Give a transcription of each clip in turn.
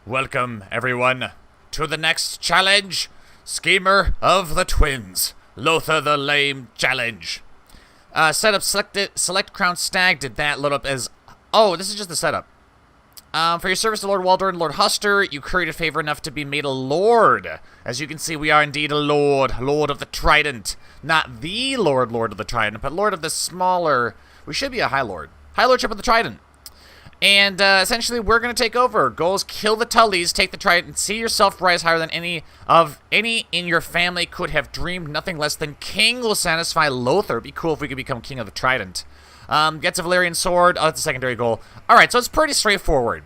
Welcome, everyone, to the next challenge. Schemer of the Twins. Lothar the Lame Challenge. Setup selected. Select Crown Stag did that. Load up as... Oh, this is just the setup. For your service to Lord Walder and Lord Huster, you curried a favor enough to be made a lord. As you can see, we are indeed a lord. Lord of the Trident. Not the Lord of the Trident, but Lord of the smaller... We should be a High Lord. Highlordship of the Trident. And essentially, we're going to take over. Goals: kill the Tullys, take the Trident, and see yourself rise higher than any in your family could have dreamed. Nothing less than King will satisfy Lothar. It'd be cool if we could become King of the Trident. Gets a Valyrian sword. Oh, that's a secondary goal. All right, so it's pretty straightforward.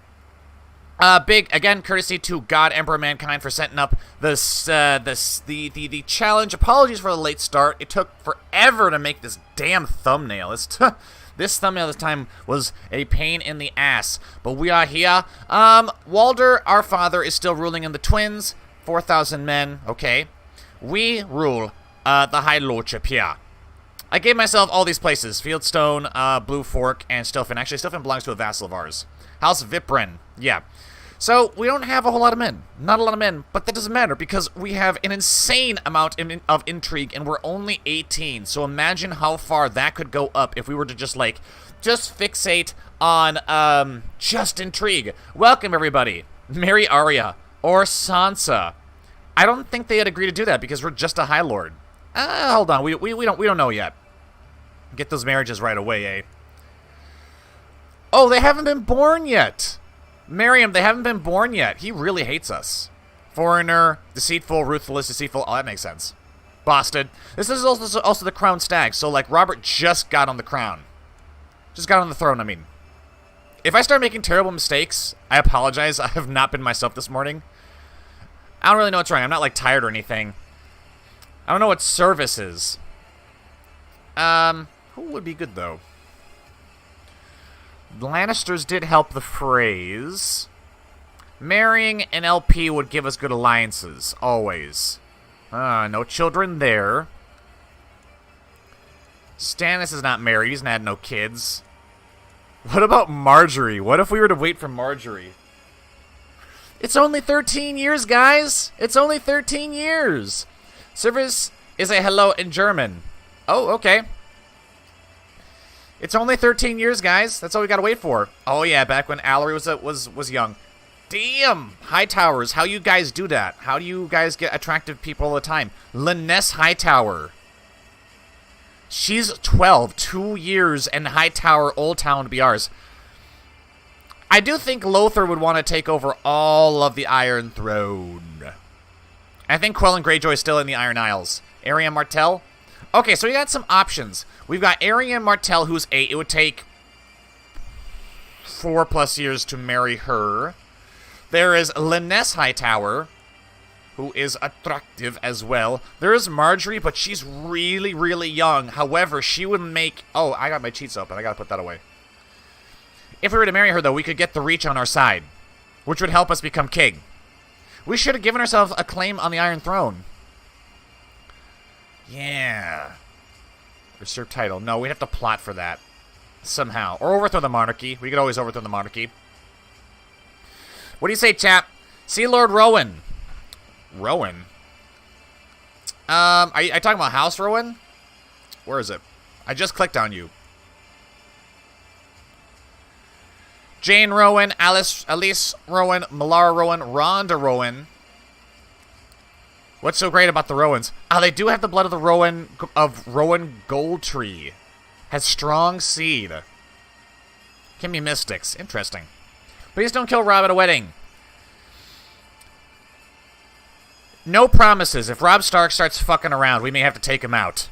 Big, again, courtesy to God, Emperor of Mankind for setting up the challenge. Apologies for the late start. It took forever to make this damn thumbnail. This thumbnail this time was a pain in the ass, but we are here. Walder, our father, is still ruling in the Twins. 4,000 men, okay. We rule the Highlordship here. I gave myself all these places: Fieldstone, Blue Fork, and Stilfen. Actually, Stilfen belongs to a vassal of ours. House Vipren, yeah. So, we don't have a whole lot of men. Not a lot of men, but that doesn't matter because we have an insane amount of intrigue, and we're only 18. So imagine how far that could go up if we were to just fixate on, just intrigue. Welcome, everybody. Marry Arya or Sansa. I don't think they'd agree to do that because we're just a High Lord. Hold on. We don't know yet. Get those marriages right away, eh? Oh, they haven't been born yet. Marry him. They haven't been born yet. He really hates us. Foreigner, deceitful, ruthless, deceitful. Oh, that makes sense. Bosted. This is also the Crown Stag. So, like, Robert just got on the crown. Just got on the throne, I mean. If I start making terrible mistakes, I apologize. I have not been myself this morning. I don't really know what's wrong. I'm not, like, tired or anything. I don't know what service is. Who would be good, though? The Lannisters did help the Freys. Marrying an LP would give us good alliances, always. No children there. Stannis is not married. He's not had no kids. What about Marjorie? What if we were to wait for Marjorie? It's only 13 years, guys. It's only 13 years. Service is a hello in German. Oh, okay. It's only 13 years, guys. That's all we gotta wait for. Oh yeah, back when Allery was young. Damn, Hightowers, how you guys do that? How do you guys get attractive people all the time? Lyness Hightower. She's 12, 2 years, and Hightower Old Town to be ours. I do think Lothar would want to take over all of the Iron Throne. I think Quell and Greyjoy is still in the Iron Isles. Arya Martell. Okay, so we got some options. We've got Arya Martell, who's 8. It would take 4+ years to marry her. There is Lyness Hightower, who is attractive as well. There is Marjorie, but she's really, really young. However, she would make... Oh, I got my cheats open. I gotta put that away. If we were to marry her, though, we could get the Reach on our side, which would help us become king. We should have given ourselves a claim on the Iron Throne. Yeah. Usurp title. No, we'd have to plot for that. Somehow. Or overthrow the monarchy. We could always overthrow the monarchy. What do you say, chap? See Lord Rowan. Rowan? Are you talking about House Rowan? Where is it? I just clicked on you. Jane Rowan, Elise Rowan, Malara Rowan, Rhonda Rowan. What's so great about the Rowans? They do have the blood of the Rowan Goldtree. Has strong seed. Can be mystics. Interesting. Please don't kill Rob at a wedding. No promises. If Robb Stark starts fucking around, we may have to take him out.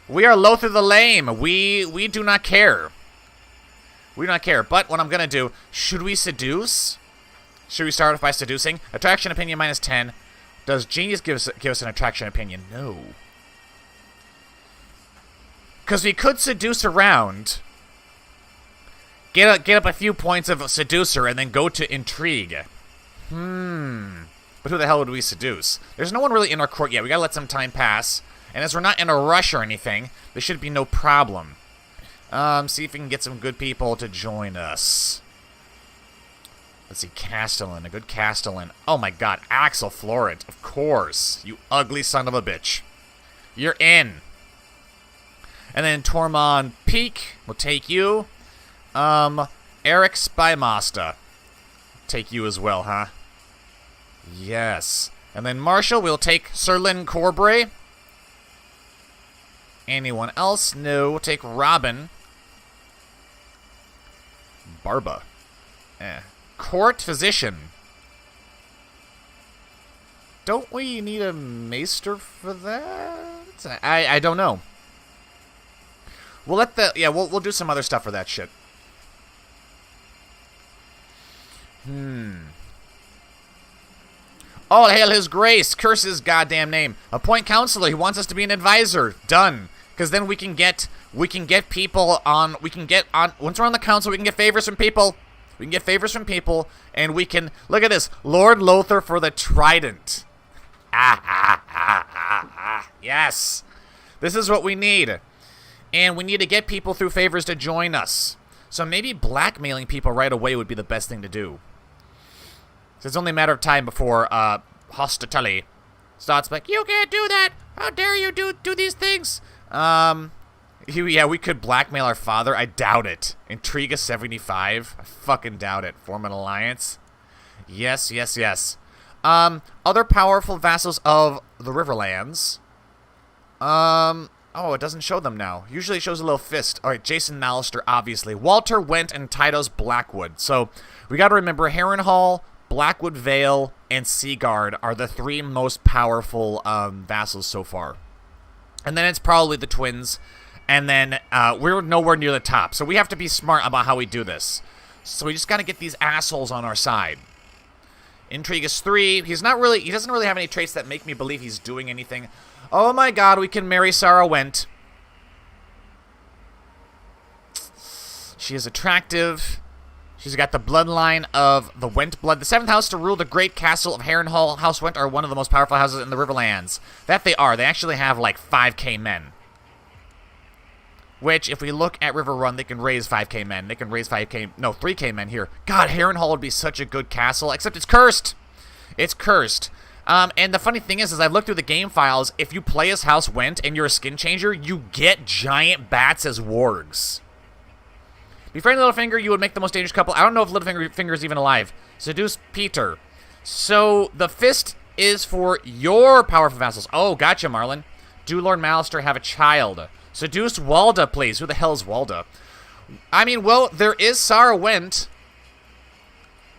We are Lothar the Lame. We do not care. We do not care. But what I'm going to do, should we seduce? Should we start off by seducing? Attraction opinion -10. Does Genius give us an attraction opinion? No. Because we could seduce around, get up a few points of seducer, and then go to intrigue. But who the hell would we seduce? There's no one really in our court yet. We gotta let some time pass. And as we're not in a rush or anything, there should be no problem. See if we can get some good people to join us. Let's see, Castellan, a good Castellan. Oh my god, Axel Florent, of course. You ugly son of a bitch. You're in. And then Tormund Peak will take you. Eric Spymaster. Take you as well, huh? Yes. And then Marshall will take Sir Lyn Corbray. Anyone else? No. We'll take Robin. Barba. Court Physician. Don't we need a maester for that? I don't know. We'll let the... Yeah, we'll do some other stuff for that shit. All hail his grace. Curse his goddamn name. Appoint counselor. He wants us to be an advisor. Done. Because then we can get people on... Once we're on the council, we can get favors from people. We can get favors from people. And we can... Look at this. Lord Lothar for the Trident. Yes. This is what we need. And we need to get people through favors to join us. So maybe blackmailing people right away would be the best thing to do. So it's only a matter of time before House starts like, you can't do that. How dare you do these things? Yeah, we could blackmail our father. I doubt it. Intrigue 75. I fucking doubt it. Form an alliance. Yes, yes, yes. Other powerful vassals of the Riverlands. Oh, it doesn't show them now. Usually it shows a little fist. All right, Jason Mallister, obviously. Walter, Went, and Tytos Blackwood. So we got to remember Harrenhal, Blackwood Vale, and Seaguard are the three most powerful vassals so far. And then it's probably the twins. And then we're nowhere near the top. So we have to be smart about how we do this. So we just got to get these assholes on our side. Intrigue is 3. He doesn't really have any traits that make me believe he's doing anything. Oh my god, we can marry Sarah Went. She is attractive. She's got the bloodline of the Went blood. The 7th house to rule the great castle of Harrenhal. House Went are one of the most powerful houses in the Riverlands. That they are. They actually have like 5k men. Which, if we look at Riverrun, they can raise 5k men. They can raise 3k men here. God, Harrenhal would be such a good castle, except it's cursed. It's cursed. And the funny thing is I've looked through the game files, if you play as House Went and you're a skin changer, you get giant bats as wargs. Befriend Littlefinger, you would make the most dangerous couple. I don't know if Littlefinger is even alive. Seduce Peter. So, the fist is for your powerful vassals. Oh, gotcha, Marlon. Do Lord Mallister have a child? Seduce Walda, please. Who the hell is Walda? I mean, well, there is Sarah Went.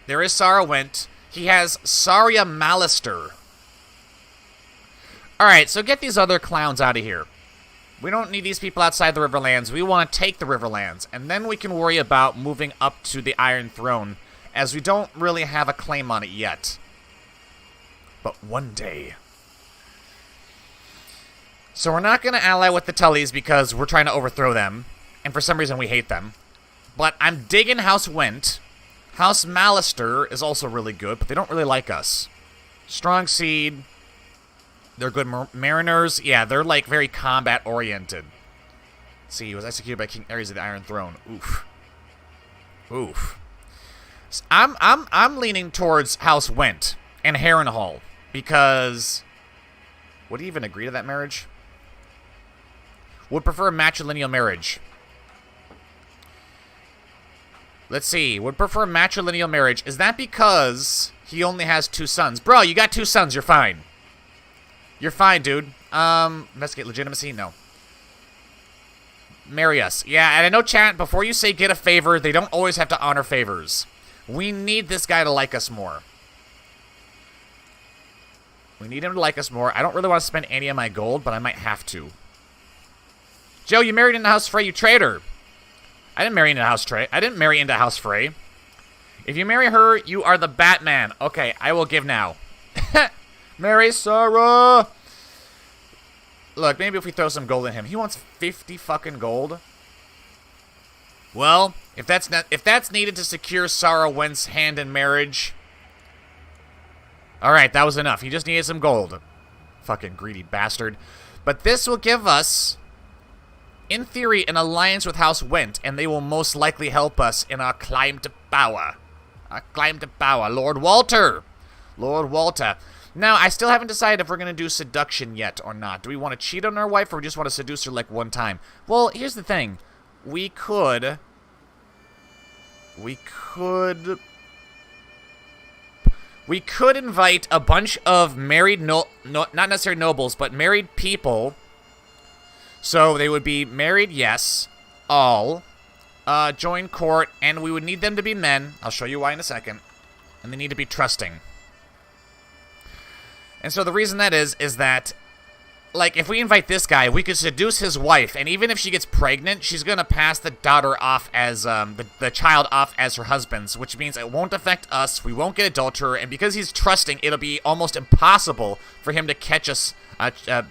There is Sarah Went. He has Saria Mallister. Alright, so get these other clowns out of here. We don't need these people outside the Riverlands. We want to take the Riverlands. And then we can worry about moving up to the Iron Throne, as we don't really have a claim on it yet. But one day. So we're not going to ally with the Tullys because we're trying to overthrow them. And for some reason we hate them. But I'm digging House Went. House Mallister is also really good, but they don't really like us. Strong Seed. They're good mariners. Yeah, they're like very combat-oriented. Let's see, he was executed by King Ares of the Iron Throne. Oof. Oof. I'm leaning towards House Went and Harrenhal because... Would he even agree to that marriage? Would prefer a matrilineal marriage. Let's see. Would prefer matrilineal marriage. Is that because he only has 2 sons? Bro, you got 2 sons. You're fine. You're fine, dude. Investigate legitimacy? No. Marry us. Yeah, and I know, chat, before you say get a favor, they don't always have to honor favors. We need this guy to like us more. We need him to like us more. I don't really want to spend any of my gold, but I might have to. Joe, you married into House Frey, you traitor. I didn't marry into House Frey. I didn't marry into House Frey. If you marry her, you are the Batman. Okay, I will give now. Marry Sarah. Look, maybe if we throw some gold at him. He wants 50 fucking gold. Well, if that's needed to secure Sarah Went's hand in marriage. Alright, that was enough. He just needed some gold. Fucking greedy bastard. But this will give us, in theory, an alliance with House Went, and they will most likely help us in our climb to power. climb to power. Lord Walder. Lord Walder. Now, I still haven't decided if we're going to do seduction yet or not. Do we want to cheat on our wife or we just want to seduce her like one time? Well, here's the thing. We could invite a bunch of married, not necessarily nobles, but married people. So they would be married, yes, all, join court, and we would need them to be men. I'll show you why in a second. And they need to be trusting. And so the reason that is that, like, if we invite this guy, we could seduce his wife, and even if she gets pregnant, she's gonna pass the daughter off as, the child off as her husband's, which means it won't affect us, we won't get adulterer, and because he's trusting, it'll be almost impossible for him to catch us,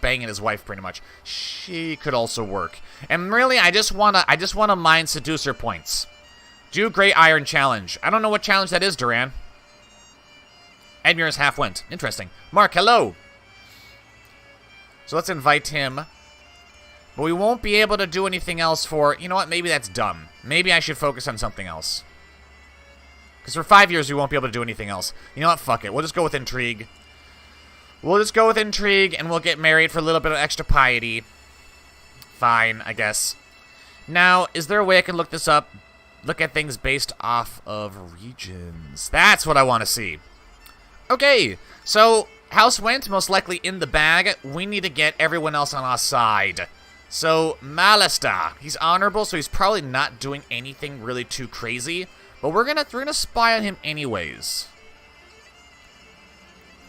banging his wife, pretty much. She could also work. And really, I just wanna mine seducer points. Do Grey Iron Challenge. I don't know what challenge that is, Duran. Edmure's half went. Interesting. Mark, hello! So let's invite him. But we won't be able to do anything else for... You know what? Maybe that's dumb. Maybe I should focus on something else. Because for 5 years, we won't be able to do anything else. You know what? Fuck it. We'll just go with Intrigue. We'll just go with Intrigue, and we'll get married for a little bit of extra piety. Fine, I guess. Now, is there a way I can look this up? Look at things based off of regions. That's what I want to see. Okay, so House went, most likely in the bag. We need to get everyone else on our side. So, Malista. He's honorable, so he's probably not doing anything really too crazy. But we're gonna spy on him anyways.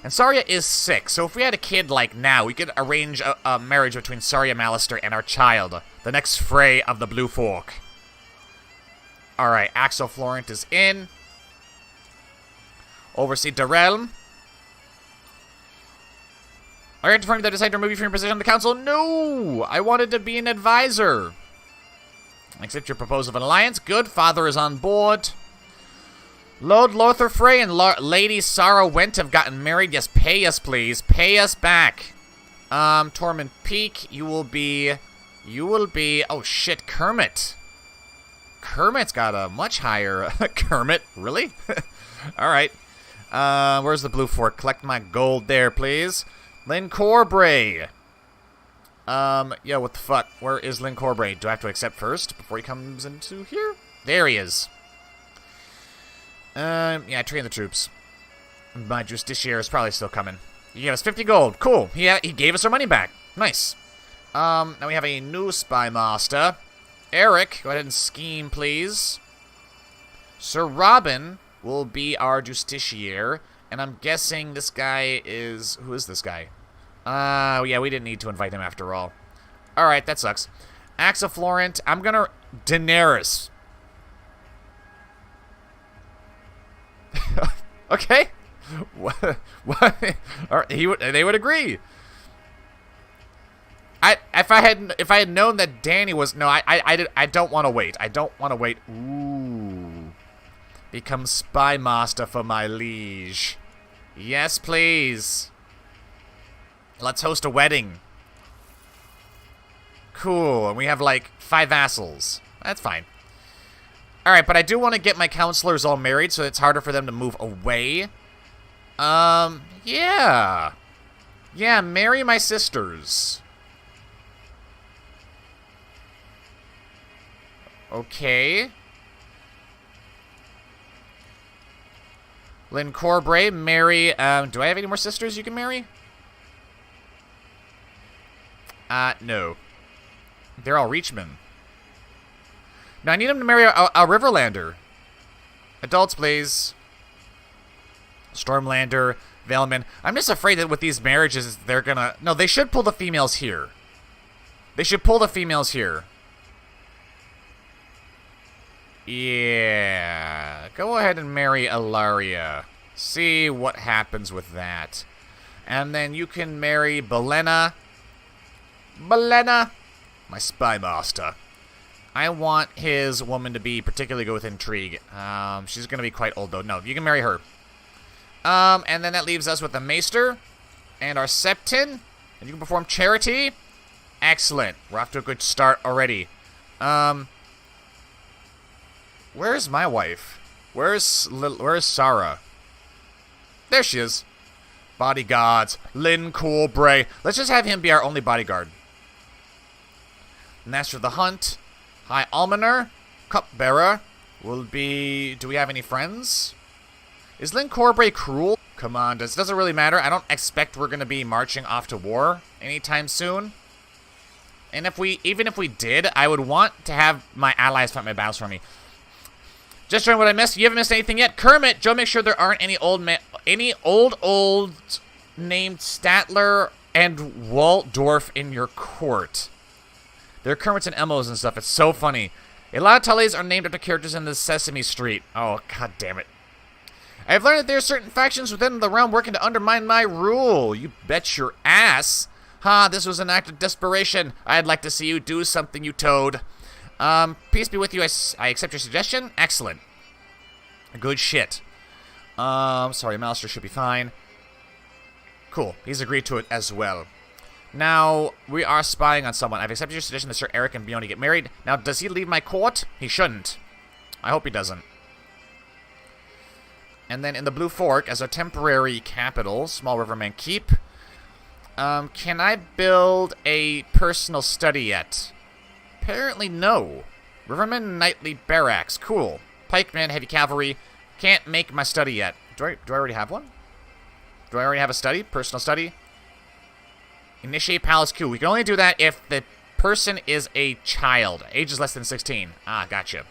And Saria is 6, so if we had a kid like now, we could arrange a marriage between Saria Mallister and our child. The next Frey of the Blue Fork. Alright, Axel Florent is in. Oversee the realm. Are you confirmed that I decided to remove you from your position on the council? No! I wanted to be an advisor. Accept your proposal of an alliance. Good. Father is on board. Lord Lothar Frey and Lady Sarah Went have gotten married. Yes, pay us, please. Pay us back. Tormund Peak, you will be... Oh, shit, Kermit. Kermit's got a much higher... Kermit? Really? Alright. Where's the Blue Fork? Collect my gold there, please. Lynn Corbray. Yeah, what the fuck? Where is Lynn Corbray? Do I have to accept first before he comes into here? There he is. Yeah, train the troops. My justiciar is probably still coming. He gave us 50 gold. Cool. He gave us our money back. Nice. Now we have a new spy master. Eric, go ahead and scheme, please. Sir Robin will be our justiciar. And I'm guessing this guy is... Who is this guy? Yeah, we didn't need to invite him after all. Alright, that sucks. Axel Florent, I'm gonna... Daenerys. Okay. What? They would agree. If I had known that Danny was... No, I don't want to wait. I don't want to wait. Ooh. Become spy master for my liege. Yes, please. Let's host a wedding. Cool. And we have, like, 5 vassals. That's fine. Alright, but I do want to get my counselors all married, so it's harder for them to move away. Yeah. Yeah, marry my sisters. Okay. Lynn Corbray, marry, do I have any more sisters you can marry? No. They're all Reachmen. Now, I need him to marry a Riverlander. Adults, please. Stormlander, Valeman. I'm just afraid that with these marriages, they're gonna... No, they should pull the females here. They should pull the females here. Yeah. Go ahead and marry Ilaria. See what happens with that. And then you can marry Belena. Belena, my spy master. I want his woman to be particularly good with Intrigue. She's going to be quite old, though. No, you can marry her. And then that leaves us with the Maester and our Septon. And you can perform Charity. Excellent. We're off to a good start already. Where's my wife? Where's Sarah? There she is. Bodyguards. Lynn Corbray. Let's just have him be our only bodyguard. Master of the Hunt. High Almoner. Cupbearer. Will be... Do we have any friends? Is Lynn Corbray cruel? Come on, doesn't really matter. I don't expect we're going to be marching off to war anytime soon. And even if we did, I would want to have my allies fight my battles for me. Just showing what I missed. You haven't missed anything yet. Kermit, Joe, make sure there aren't any old named Statler and Waldorf in your court. There are Kermits and Emmos and stuff. It's so funny. A lot of Tullys are named after characters in the Sesame Street. Oh, god damn it. I've learned that there are certain factions within the realm working to undermine my rule. You bet your ass. Ha, this was an act of desperation. I'd like to see you do something, you toad. Peace be with you. I accept your suggestion. Excellent. Good shit. Sorry, Malister should be fine. Cool. He's agreed to it as well. Now, we are spying on someone. I've accepted your suggestion that Sir Eric and Bione get married. Now, does he leave my court? He shouldn't. I hope he doesn't. And then in the Blue Fork, as a temporary capital, Small Riverman Keep. Can I build a personal study yet? Apparently no. Riverman Knightly Barracks. Cool. Pikeman, Heavy Cavalry. Can't make my study yet. Do I already have one? Do I already have a study? Personal study? Initiate Palace Coup. We can only do that if the person is a child. Age is less than 16. Ah, gotcha.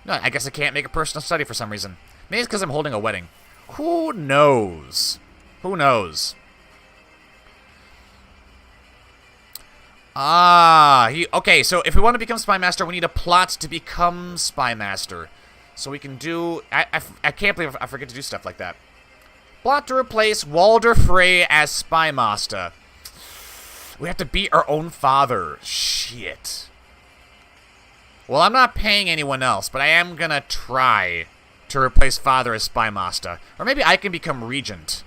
No, I guess I can't make a personal study for some reason. Maybe it's because I'm holding a wedding. Who knows? Who knows? Ah, okay, so if we want to become Spy Master, we need a plot to become Spy Master. So we can do... I can't believe I forget to do stuff like that. Plot to replace Walder Frey as Spy Master. We have to beat our own father. Shit. Well, I'm not paying anyone else, but I am gonna try to replace father as Spy Master. Or maybe I can become Regent.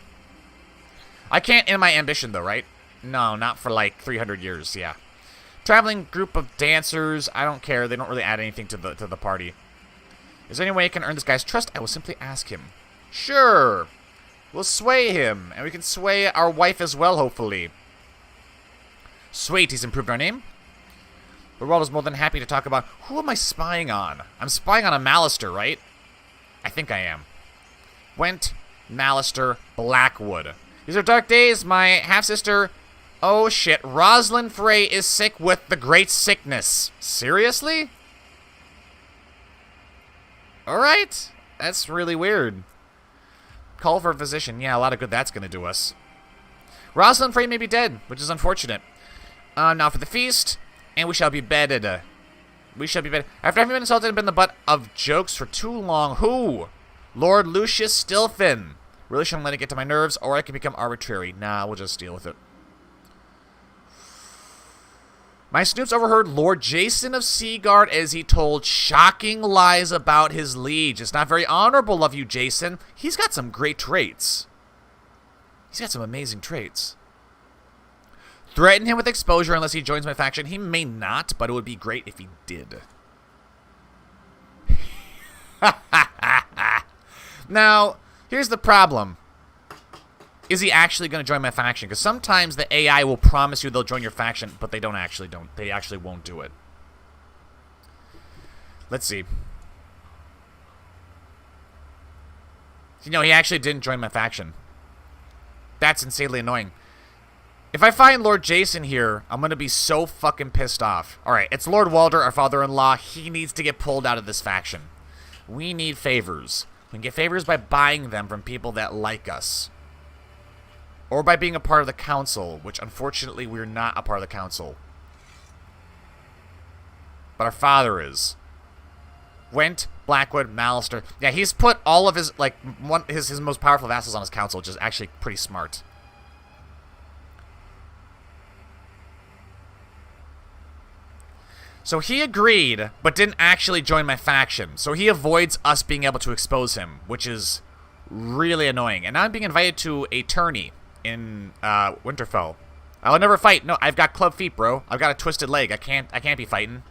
I can't in my ambition, though, right? No, not for like 300 years, yeah. Traveling group of dancers, I don't care. They don't really add anything to the party. Is there any way I can earn this guy's trust? I will simply ask him. Sure. We'll sway him, and we can sway our wife as well, hopefully. Sweet, he's improved our name. The world is more than happy to talk about... Who am I spying on? I'm spying on a Malister, right? I think I am. Went, Malister, Blackwood. These are dark days. My half-sister... Oh, shit. Rosalind Frey is sick with the great sickness. Seriously? Alright. That's really weird. Call for a physician. Yeah, a lot of good that's going to do us. Rosalind Frey may be dead, which is unfortunate. Now for the feast, and we shall be bedded. We shall be bedded. After having been insulted and been the butt of jokes for too long, who? Lord Lucius Stilfin. Really shouldn't let it get to my nerves, or I can become arbitrary. Nah, we'll just deal with it. My snoops overheard Lord Jason of Seaguard as he told shocking lies about his liege. It's not very honorable of you, Jason. He's got some great traits. He's got some amazing traits. Threaten him with exposure unless he joins my faction. He may not, but it would be great if he did. Now, here's the problem. Is he actually going to join my faction? Because sometimes the AI will promise you they'll join your faction, but they don't. They actually won't do it. Let's see. You know, he actually didn't join my faction. That's insanely annoying. If I find Lord Jason here, I'm going to be so fucking pissed off. Alright, it's Lord Walder, our father-in-law. He needs to get pulled out of this faction. We need favors. We can get favors by buying them from people that like us. Or by being a part of the council, which unfortunately we're not a part of the council. But our father is. Went, Blackwood, Malister. Yeah, he's put all of his, like, his most powerful vassals on his council, which is actually pretty smart. So he agreed, but didn't actually join my faction. So he avoids us being able to expose him, which is really annoying. And now I'm being invited to a tourney in Winterfell. I'll never fight. No, I've got club feet, bro. I've got a twisted leg. I can't be fighting.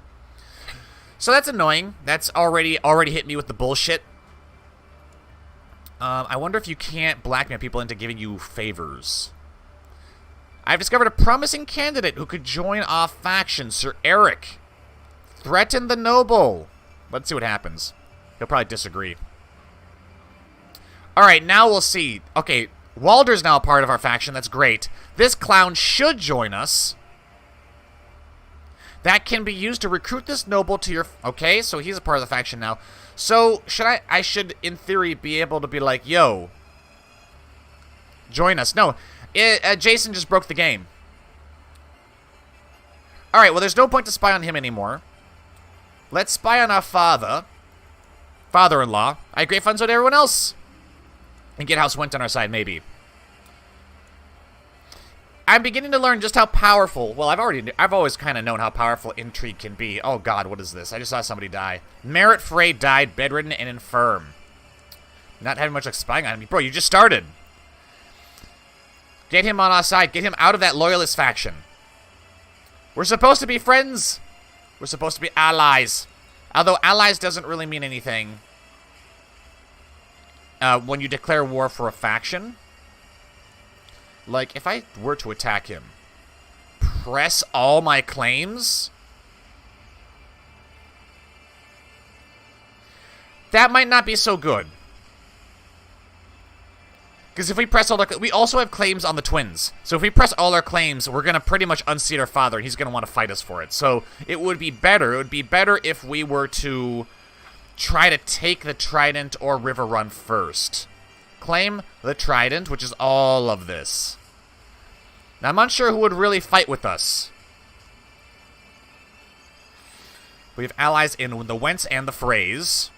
So that's annoying. That's already hit me with the bullshit. I wonder if you can't blackmail people into giving you favors. I've discovered a promising candidate who could join our faction, Sir Eric. Threaten the noble. Let's see what happens. He'll probably disagree. Alright, now we'll see. Okay, Walder's now a part of our faction. That's great. This clown should join us. That can be used to recruit this noble to your... Okay, so he's a part of the faction now. So, I should, in theory, be able to be like, yo, join us. No, Jason just broke the game. Alright, well, there's no point to spy on him anymore. Let's spy on our father-in-law. I have great fun with everyone else. And get House Went on our side, maybe. I'm beginning to learn just how powerful... Well, I've always kind of known how powerful Intrigue can be. Oh, God, what is this? I just saw somebody die. Marital Frey died, bedridden and infirm. Not having much like spying on me. Bro, you just started. Get him on our side. Get him out of that loyalist faction. We're supposed to be friends. We're supposed to be allies. Although allies doesn't really mean anything when you declare war for a faction. Like, if I were to attack him, press all my claims? That might not be so good. Because if we press all our... We also have claims on the twins. So if we press all our claims, we're going to pretty much unseat our father, and he's going to want to fight us for it. So it would be better. It would be better if we were to try to take the Trident or Riverrun first. Claim the Trident, which is all of this. Now, I'm unsure who would really fight with us. We have allies in the Wents and the Freys.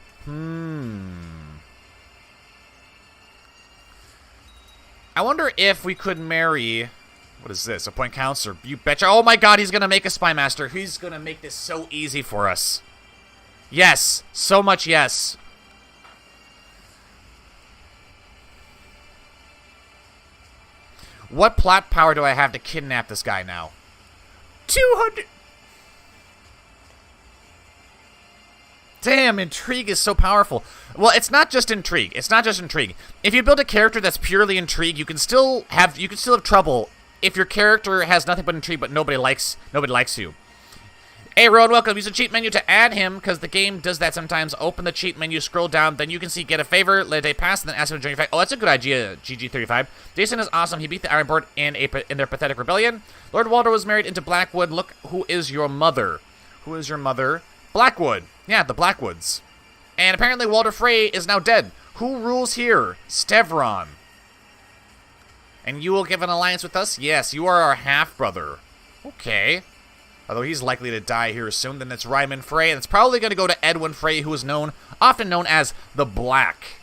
I wonder if we could marry... What is this? Appoint counselor. You betcha. Oh my god, he's going to make a spy master. He's going to make this so easy for us. Yes. So much yes. What plot power do I have to kidnap this guy now? 200... Damn, Intrigue is so powerful. Well, it's not just Intrigue. It's not just Intrigue. If you build a character that's purely Intrigue, you can still have trouble if your character has nothing but Intrigue, but nobody likes you. Hey, Rowan, welcome. Use the cheat menu to add him, because the game does that sometimes. Open the cheat menu, scroll down, then you can see get a favor, let a day pass, and then ask him to join your fight. Oh, that's a good idea, GG35. Jason is awesome. He beat the Ironborn in their pathetic rebellion. Lord Walder was married into Blackwood. Look, who is your mother? Who is your mother? Blackwood. Yeah, the Blackwoods. And apparently Walder Frey is now dead. Who rules here? Stevron. And you will give an alliance with us? Yes, you are our half-brother. Okay. Although he's likely to die here soon. Then it's Ryman Frey, and it's probably going to go to Edwin Frey, who is often known as the Black.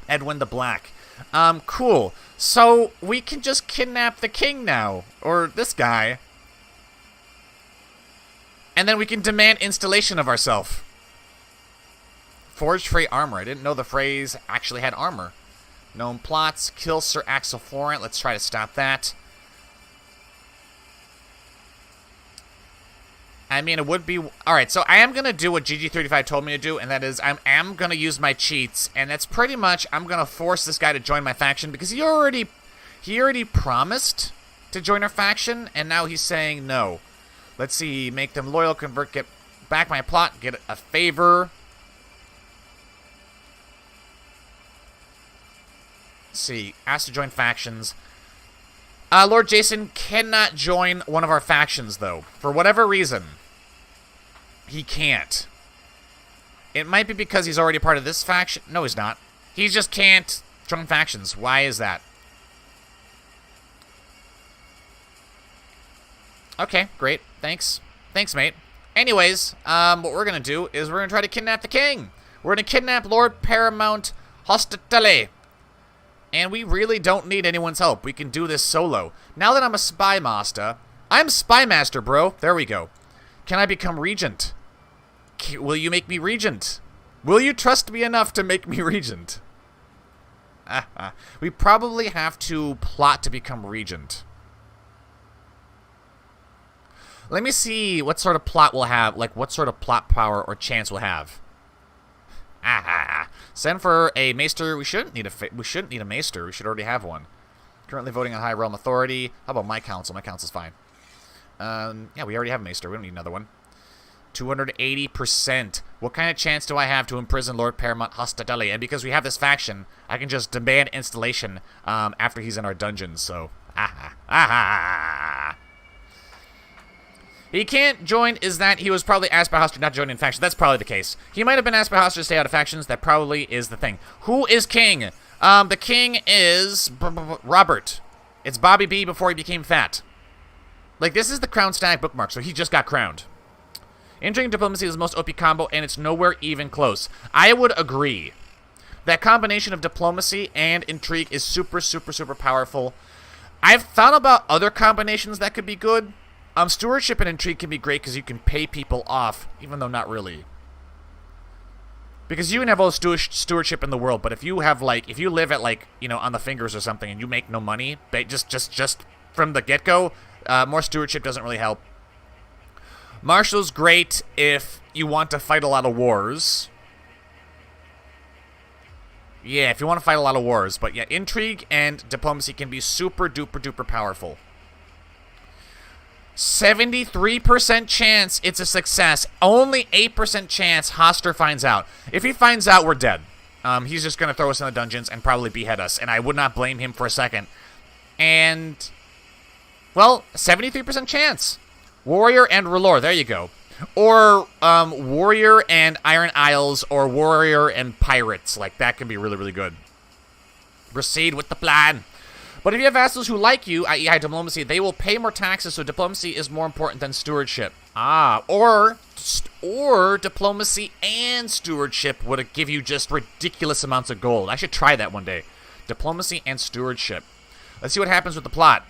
Edwin the Black. Cool. So we can just kidnap the king now. Or this guy. And then we can demand installation of ourselves. Forged Frey armor. I didn't know the Freys actually had armor. Known plots. Kill Sir Axel Florent. Let's try to stop that. I mean, it would be... Alright, so I am going to do what GG35 told me to do, and that is I am going to use my cheats, and that's pretty much I'm going to force this guy to join my faction, because he already promised to join our faction, and now he's saying no. Let's see, make them loyal, convert, get back my plot, get a favor. Let's see, asked to join factions. Lord Jason cannot join one of our factions, though. For whatever reason, he can't. It might be because he's already part of this faction. No, he's not. He just can't join factions. Why is that? Okay, great. Thanks. Thanks, mate. Anyways, what we're going to do is we're going to try to kidnap the king. We're going to kidnap Lord Paramount Hospitale. And we really don't need anyone's help. We can do this solo. Now that I'm a spy master... I'm spy master, bro. There we go. Can I become regent? Will you make me regent? Will you trust me enough to make me regent? We probably have to plot to become regent. Let me see what sort of plot we'll have, like what sort of plot power or chance we'll have. Send for a maester. We shouldn't need a maester. We should already have one. Currently voting on High Realm Authority. How about my council? My council's fine. Yeah, we already have a maester. We don't need another one. 280%. What kind of chance do I have to imprison Lord Paramount Hostateli? And because we have this faction, I can just demand installation after he's in our dungeons. So, He can't join is that he was probably asked by Hoster not joining faction. That's probably the case. He might have been asked by Hoster to stay out of factions. That probably is the thing. Who is king? The king is Robert. It's Bobby B before he became fat. Like, this is the Crown Stag bookmark, so he just got crowned. Intrigue and diplomacy is the most OP combo, and it's nowhere even close. I would agree. That combination of diplomacy and intrigue is super, super, super powerful. I've thought about other combinations that could be good. Stewardship and intrigue can be great because you can pay people off, even though not really. Because you can have all the stewardship in the world, but if you have, like, if you live at, like, you know, on the fingers or something and you make no money, just from the get-go, more stewardship doesn't really help. Marshal's great if you want to fight a lot of wars. Yeah, if you want to fight a lot of wars. But yeah, intrigue and diplomacy can be super duper duper powerful. 73% chance it's a success. Only 8% chance Hoster finds out. If he finds out, we're dead. He's just going to throw us in the dungeons and probably behead us. And I would not blame him for a second. And, well, 73% chance. Warrior and R'hllor, there you go. Or Warrior and Iron Isles, or Warrior and Pirates. Like, that can be really, really good. Proceed with the plan. But if you have vassals who like you, i.e. high diplomacy, they will pay more taxes, so diplomacy is more important than stewardship. Or diplomacy and stewardship would give you just ridiculous amounts of gold. I should try that one day. Diplomacy and stewardship. Let's see what happens with the plot.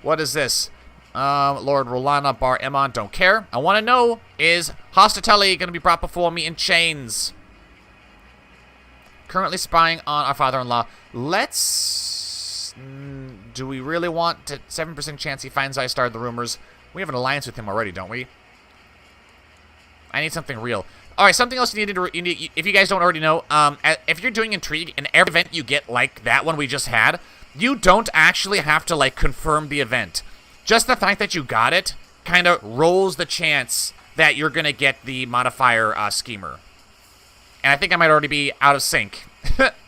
What is this? Lord Rolana Bar Emon, don't care. I want to know, is Hostateli going to be brought before me in chains? Currently spying on our father-in-law. Let's... do we really want to... 7% chance he finds I started the rumors. We have an alliance with him already, don't we? I need something real. Alright, something else you need, if you guys don't already know, if you're doing Intrigue, in every event you get like that one we just had, you don't actually have to, like, confirm the event. Just the fact that you got it kind of rolls the chance that you're going to get the modifier schemer. And I think I might already be out of sync.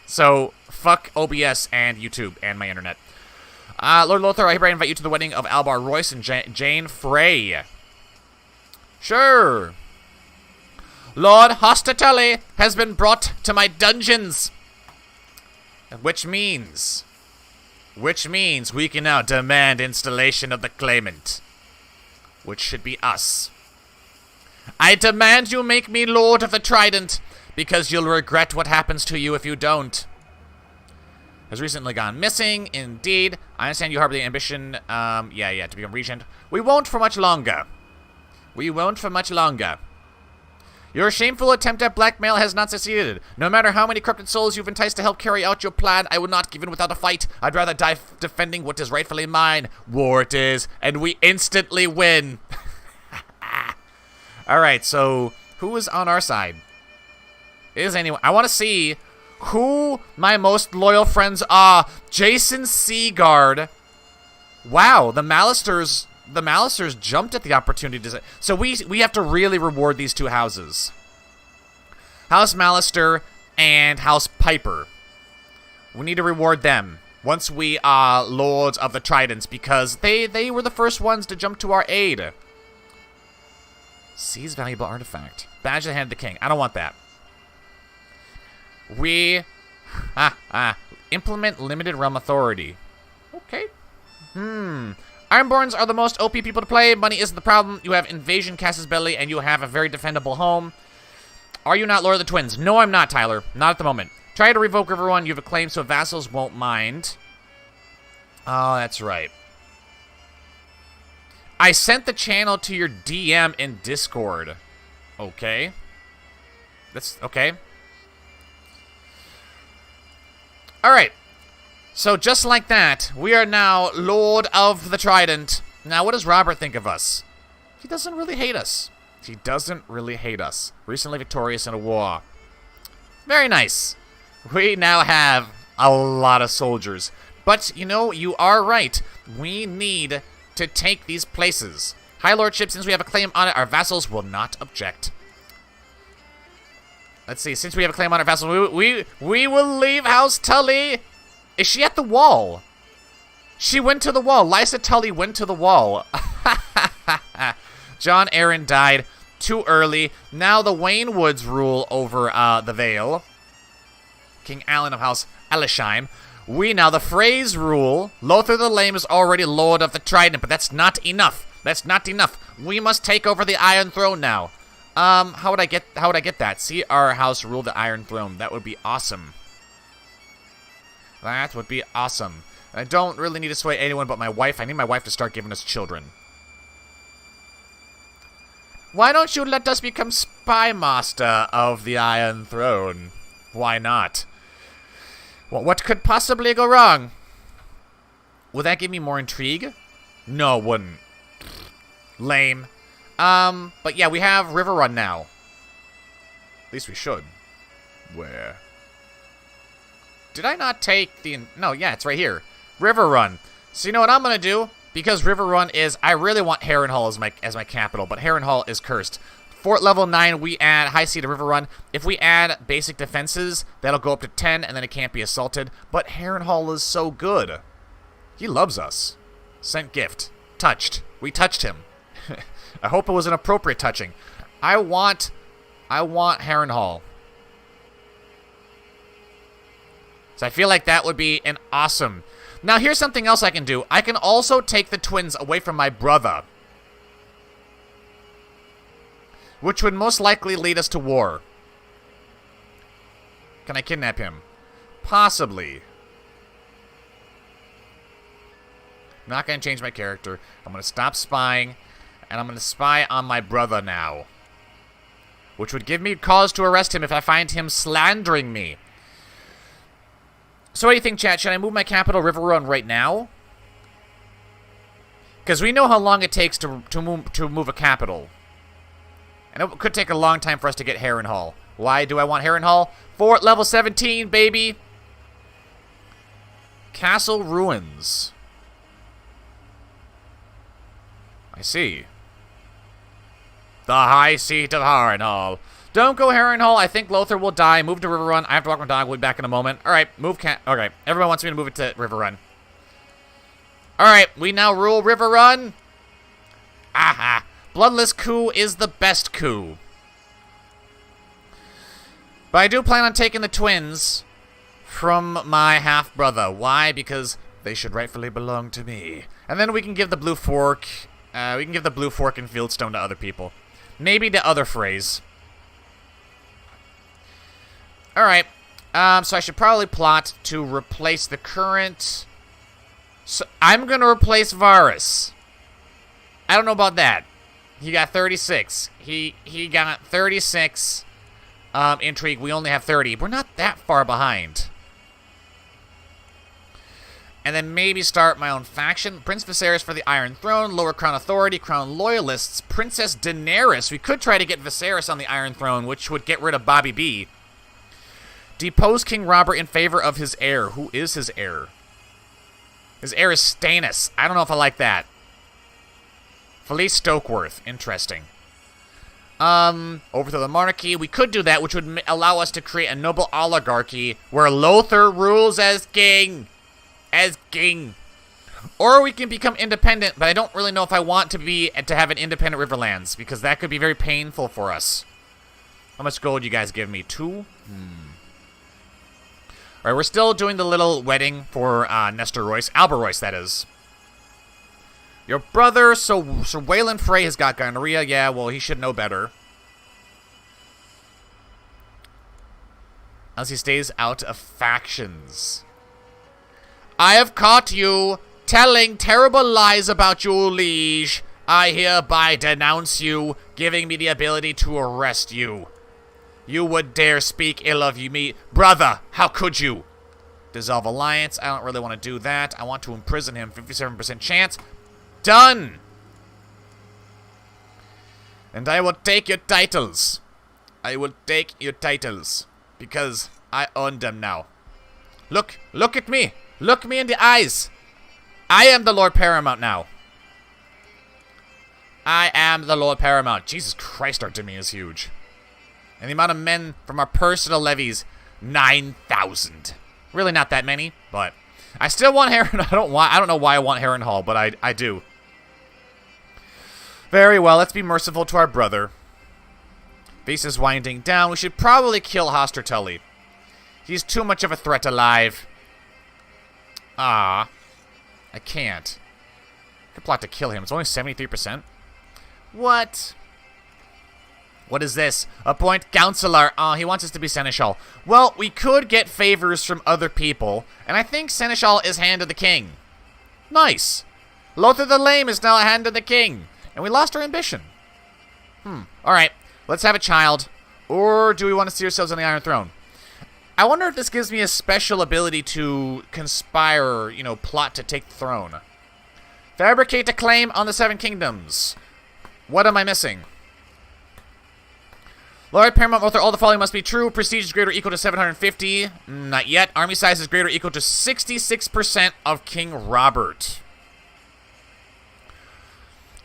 So, fuck OBS and YouTube and my internet. Lord Lothar, I hereby invite you to the wedding of Albar Royce and Jane Frey. Sure. Lord Hostateli has been brought to my dungeons. Which means we can now demand installation of the claimant. Which should be us. I demand you make me Lord of the Trident, because you'll regret what happens to you if you don't. Has recently gone missing, indeed. I understand you harbor the ambition, to become regent. We won't for much longer. Your shameful attempt at blackmail has not succeeded. No matter how many corrupted souls you've enticed to help carry out your plan, I will not give in without a fight. I'd rather die defending what is rightfully mine. War it is, and we instantly win. Alright, so who is on our side? Is anyone? I want to see who my most loyal friends are. Jason Seagard. Wow, the Malisters jumped at the opportunity to... So we have to really reward these two houses. House Malister and House Piper. We need to reward them once we are Lords of the Tridents, because they were the first ones to jump to our aid. Seize valuable artifact. Badge of the Hand of the King. I don't want that. We... implement limited realm authority. Okay. Ironborns are the most OP people to play. Money isn't the problem. You have Invasion Casus Belli, and you have a very defendable home. Are you not Lord of the Twins? No, I'm not, Tyler. Not at the moment. Try to revoke Riverrun. You have a claim, so vassals won't mind. Oh, that's right. I sent the channel to your DM in Discord. Okay. That's okay. Alright. So just like that, we are now Lord of the Trident. Now, what does Robert think of us? He doesn't really hate us. He doesn't really hate us. Recently victorious in a war. Very nice. We now have a lot of soldiers. But, you know, you are right. We need to take these places. Highlordship, since we have a claim on it, our vassals will not object. Let's see, since we have a claim on our vassals, we will leave House Tully. Is she at the wall? She went to the wall. Lysa Tully went to the wall. John Arryn died too early. Now the Waynwoods rule over the Vale. King Alan of House Elishheim. We now, the Freys rule. Lothar the Lame is already Lord of the Trident, but that's not enough. That's not enough. We must take over the Iron Throne now. How would I get that? See our house rule the Iron Throne. That would be awesome. That would be awesome. I don't really need to sway anyone but my wife. I need my wife to start giving us children. Why don't you let us become Spy Master of the Iron Throne? Why not? Well, what could possibly go wrong? Would that give me more intrigue? No, it wouldn't. Lame. But yeah, we have Riverrun now. At least we should. Where? Did I not take the... No, yeah, it's right here. Riverrun. So you know what I'm going to do? Because Riverrun is... I really want Harrenhal as my capital, but Harrenhal is cursed. Fort level 9, we add High Sea to Riverrun. If we add basic defenses, that'll go up to 10, and then it can't be assaulted. But Harrenhal is so good. He loves us. Sent gift. Touched. We touched him. I hope it was an appropriate touching. I want Harrenhal. So I feel like that would be an awesome... Now here's something else I can do. I can also take the twins away from my brother. Which would most likely lead us to war. Can I kidnap him? Possibly. I'm not going to change my character. I'm going to stop spying. And I'm going to spy on my brother now. Which would give me cause to arrest him if I find him slandering me. So what do you think, chat? Should I move my capital Riverrun right now? Because we know how long it takes to move a capital. And it could take a long time for us to get Harrenhal. Why do I want Harrenhal? Fort level 17, baby! Castle ruins. I see. The high seat of Harrenhal. Don't go Harrenhal. I think Lothar will die. Move to Riverrun. I have to walk my dog. We'll be back in a moment. Alright, move okay, everyone wants me to move it to Riverrun. Alright, we now rule Riverrun. Aha. Bloodless coup is the best coup. But I do plan on taking the twins from my half-brother. Why? Because they should rightfully belong to me. And then we can give the Blue Fork... we can give the Blue Fork and Fieldstone to other people. Maybe to other Freys. Alright. So I should probably plot to replace the current... So I'm going to replace Varys. I don't know about that. He got 36. He got 36 intrigue. We only have 30. We're not that far behind. And then maybe start my own faction. Prince Viserys for the Iron Throne. Lower Crown Authority. Crown Loyalists. Princess Daenerys. We could try to get Viserys on the Iron Throne, which would get rid of Bobby B. Depose King Robert in favor of his heir. Who is his heir? His heir is Stannis. I don't know if I like that. Felice Stokeworth. Interesting. Overthrow the monarchy. We could do that, which would allow us to create a noble oligarchy where Lothar rules as king. As king. Or we can become independent, but I don't really know if I want to have an independent Riverlands, because that could be very painful for us. How much gold you guys give me? 2? Alright, we're still doing the little wedding for Nestor Royce. Albert Royce, that is. Your brother, Sir Waylon Frey, has got gonorrhea. Yeah, well, he should know better. As he stays out of factions. I have caught you telling terrible lies about your liege. I hereby denounce you, giving me the ability to arrest you. You would dare speak ill of me. Brother, how could you? Dissolve alliance. I don't really want to do that. I want to imprison him. 57% chance. Done! And I will take your titles. I will take your titles. Because I own them now. Look at me. Look me in the eyes. I am the Lord Paramount now. I am the Lord Paramount. Jesus Christ, our domain is huge. And the amount of men from our personal levies, 9,000. Really not that many, but I still want Harrenhal. I don't know why I want Harrenhal, but I do. Very well, let's be merciful to our brother. Base is winding down. We should probably kill Hoster Tully. He's too much of a threat alive. Ah. I can't. I could plot to kill him. It's only 73%. What? What is this? Appoint Counselor. Oh, he wants us to be Seneschal. Well, we could get favors from other people, and I think Seneschal is Hand of the King. Nice. Lothar the Lame is now Hand of the King, and we lost our ambition. Alright, let's have a child. Or do we want to see ourselves on the Iron Throne? I wonder if this gives me a special ability to conspire, you know, plot to take the throne. Fabricate a claim on the Seven Kingdoms. What am I missing? Lord Paramount Lothar, all the following must be true. Prestige is greater or equal to 750. Not yet. Army size is greater or equal to 66% of King Robert.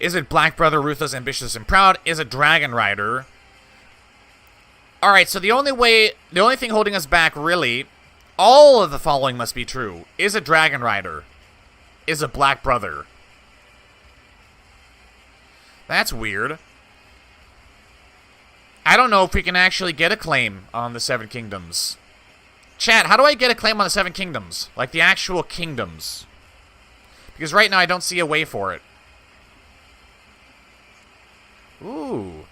Is it Black Brother, ruthless, ambitious, and proud? Is it Dragon Rider? Alright, so the only thing holding us back, really, all of the following must be true. Is a Dragon Rider. Is a Black Brother. That's weird. I don't know if we can actually get a claim on the Seven Kingdoms. Chat, how do I get a claim on the Seven Kingdoms? Like the actual kingdoms. Because right now I don't see a way for it. Ooh.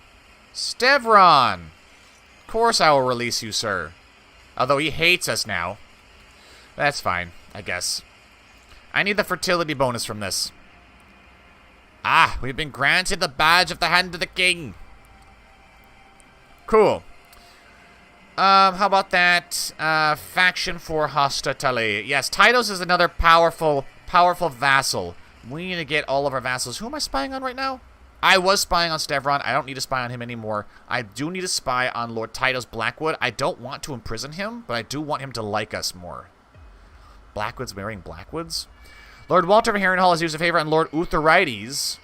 Stevron. Of course I will release you, sir. Although he hates us now. That's fine, I guess. I need the fertility bonus from this. Ah, we've been granted the badge of the Hand of the King. Cool. How about that? Faction for Hostatale. Yes, Tytos is another powerful vassal. We need to get all of our vassals. Who am I spying on right now? I was spying on Stevron. I don't need to spy on him anymore. I do need to spy on Lord Tytos Blackwood. I don't want to imprison him, but I do want him to like us more. Blackwoods marrying Blackwoods? Lord Walter of Harrenhal has used a favor on Lord Utharides.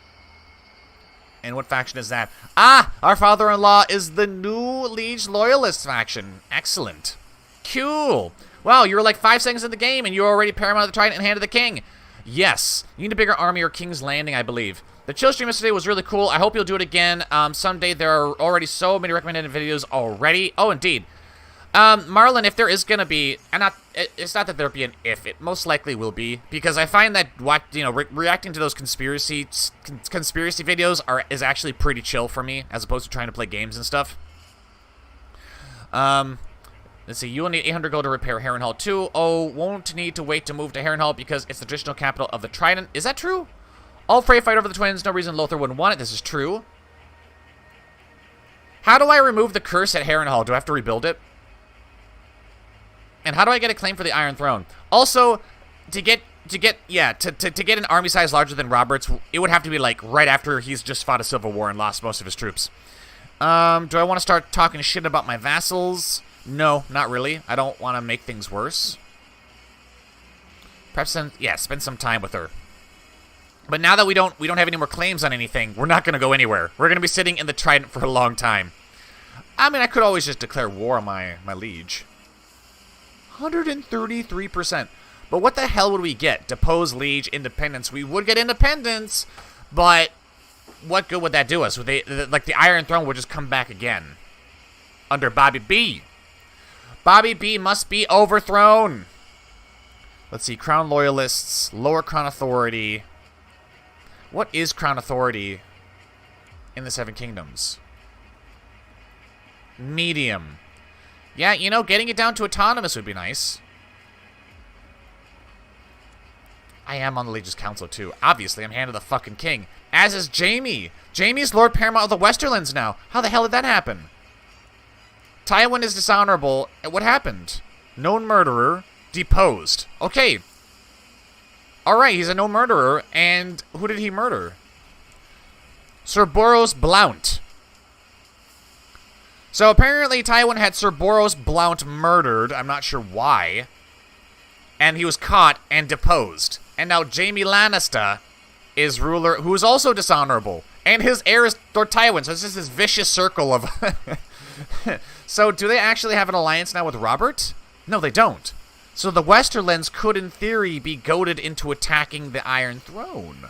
And what faction is that? Ah! Our father-in-law is the new Liege Loyalist faction. Excellent. Cool. Wow, you were like 5 seconds in the game and you were already Paramount of the Trident and Hand of the King. Yes. You need a bigger army or King's Landing, I believe. The chill stream yesterday was really cool. I hope you'll do it again someday. There are already so many recommended videos already. Oh, indeed. Marlon, if there is going to be, and it's not that there'll be an if, it most likely will be, because I find that reacting to those conspiracy videos is actually pretty chill for me, as opposed to trying to play games and stuff. Let's see, you will need 800 gold to repair Harrenhal 2. Oh, won't need to wait to move to Harrenhal because it's the traditional capital of the Trident. Is that true? All Frey fight over the twins. No reason Lothar wouldn't want it. This is true. How do I remove the curse at Harrenhal? Do I have to rebuild it? And how do I get a claim for the Iron Throne? Also, to get an army size larger than Robert's, it would have to be like right after he's just fought a civil war and lost most of his troops. Do I want to start talking shit about my vassals? No, not really. I don't want to make things worse. Perhaps spend some time with her. But now that we don't have any more claims on anything, we're not going to go anywhere. We're going to be sitting in the Trident for a long time. I mean, I could always just declare war on my liege. 133%. But what the hell would we get? Depose liege, independence. We would get independence, but what good would that do us? Would like the Iron Throne would just come back again under Bobby B. Bobby B must be overthrown. Let's see, Crown Loyalists, lower Crown Authority. What is Crown Authority in the Seven Kingdoms? Medium. Yeah, you know, getting it down to autonomous would be nice. I am on the Liege's Council, too. Obviously, I'm Hand of the fucking King. As is Jaime. Jaime's Lord Paramount of the Westerlands now. How the hell did that happen? Tywin is dishonorable. What happened? Known murderer. Deposed. Okay. Alright, he's a known murderer. And who did he murder? Sir Boros Blount. So apparently Tywin had Sir Boros Blount murdered. I'm not sure why. And he was caught and deposed. And now Jaime Lannister is ruler, who is also dishonorable. And his heir is Lord Tywin. So it's just this vicious circle of... So do they actually have an alliance now with Robert? No, they don't. So the Westerlands could, in theory, be goaded into attacking the Iron Throne.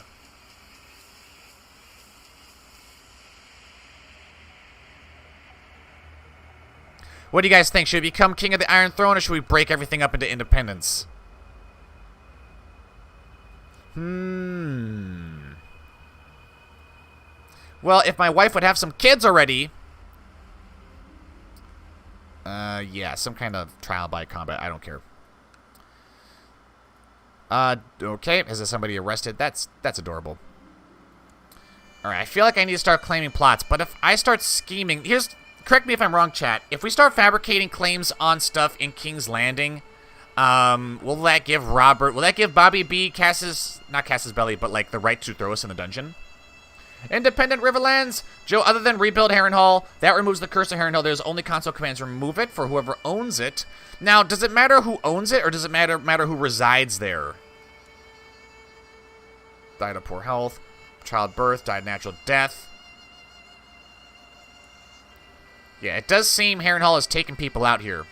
What do you guys think? Should we become king of the Iron Throne, or should we break everything up into independence? Well, if my wife would have some kids already... yeah, some kind of trial by combat. I don't care. Okay. Is there somebody arrested? That's adorable. Alright, I feel like I need to start claiming plots, but if I start scheming... Correct me if I'm wrong, chat. If we start fabricating claims on stuff in King's Landing, will that give Robert... Will that give Bobby B not Cass's belly, but, like, the right to throw us in the dungeon? Independent Riverlands! Joe, other than rebuild Harrenhal, that removes the curse of Harrenhal. There's only console commands. Remove it for whoever owns it. Now, does it matter who owns it, or does it matter who resides there? Died of poor health. Childbirth. Died natural death. Yeah, it does seem Harrenhal has taken people out here.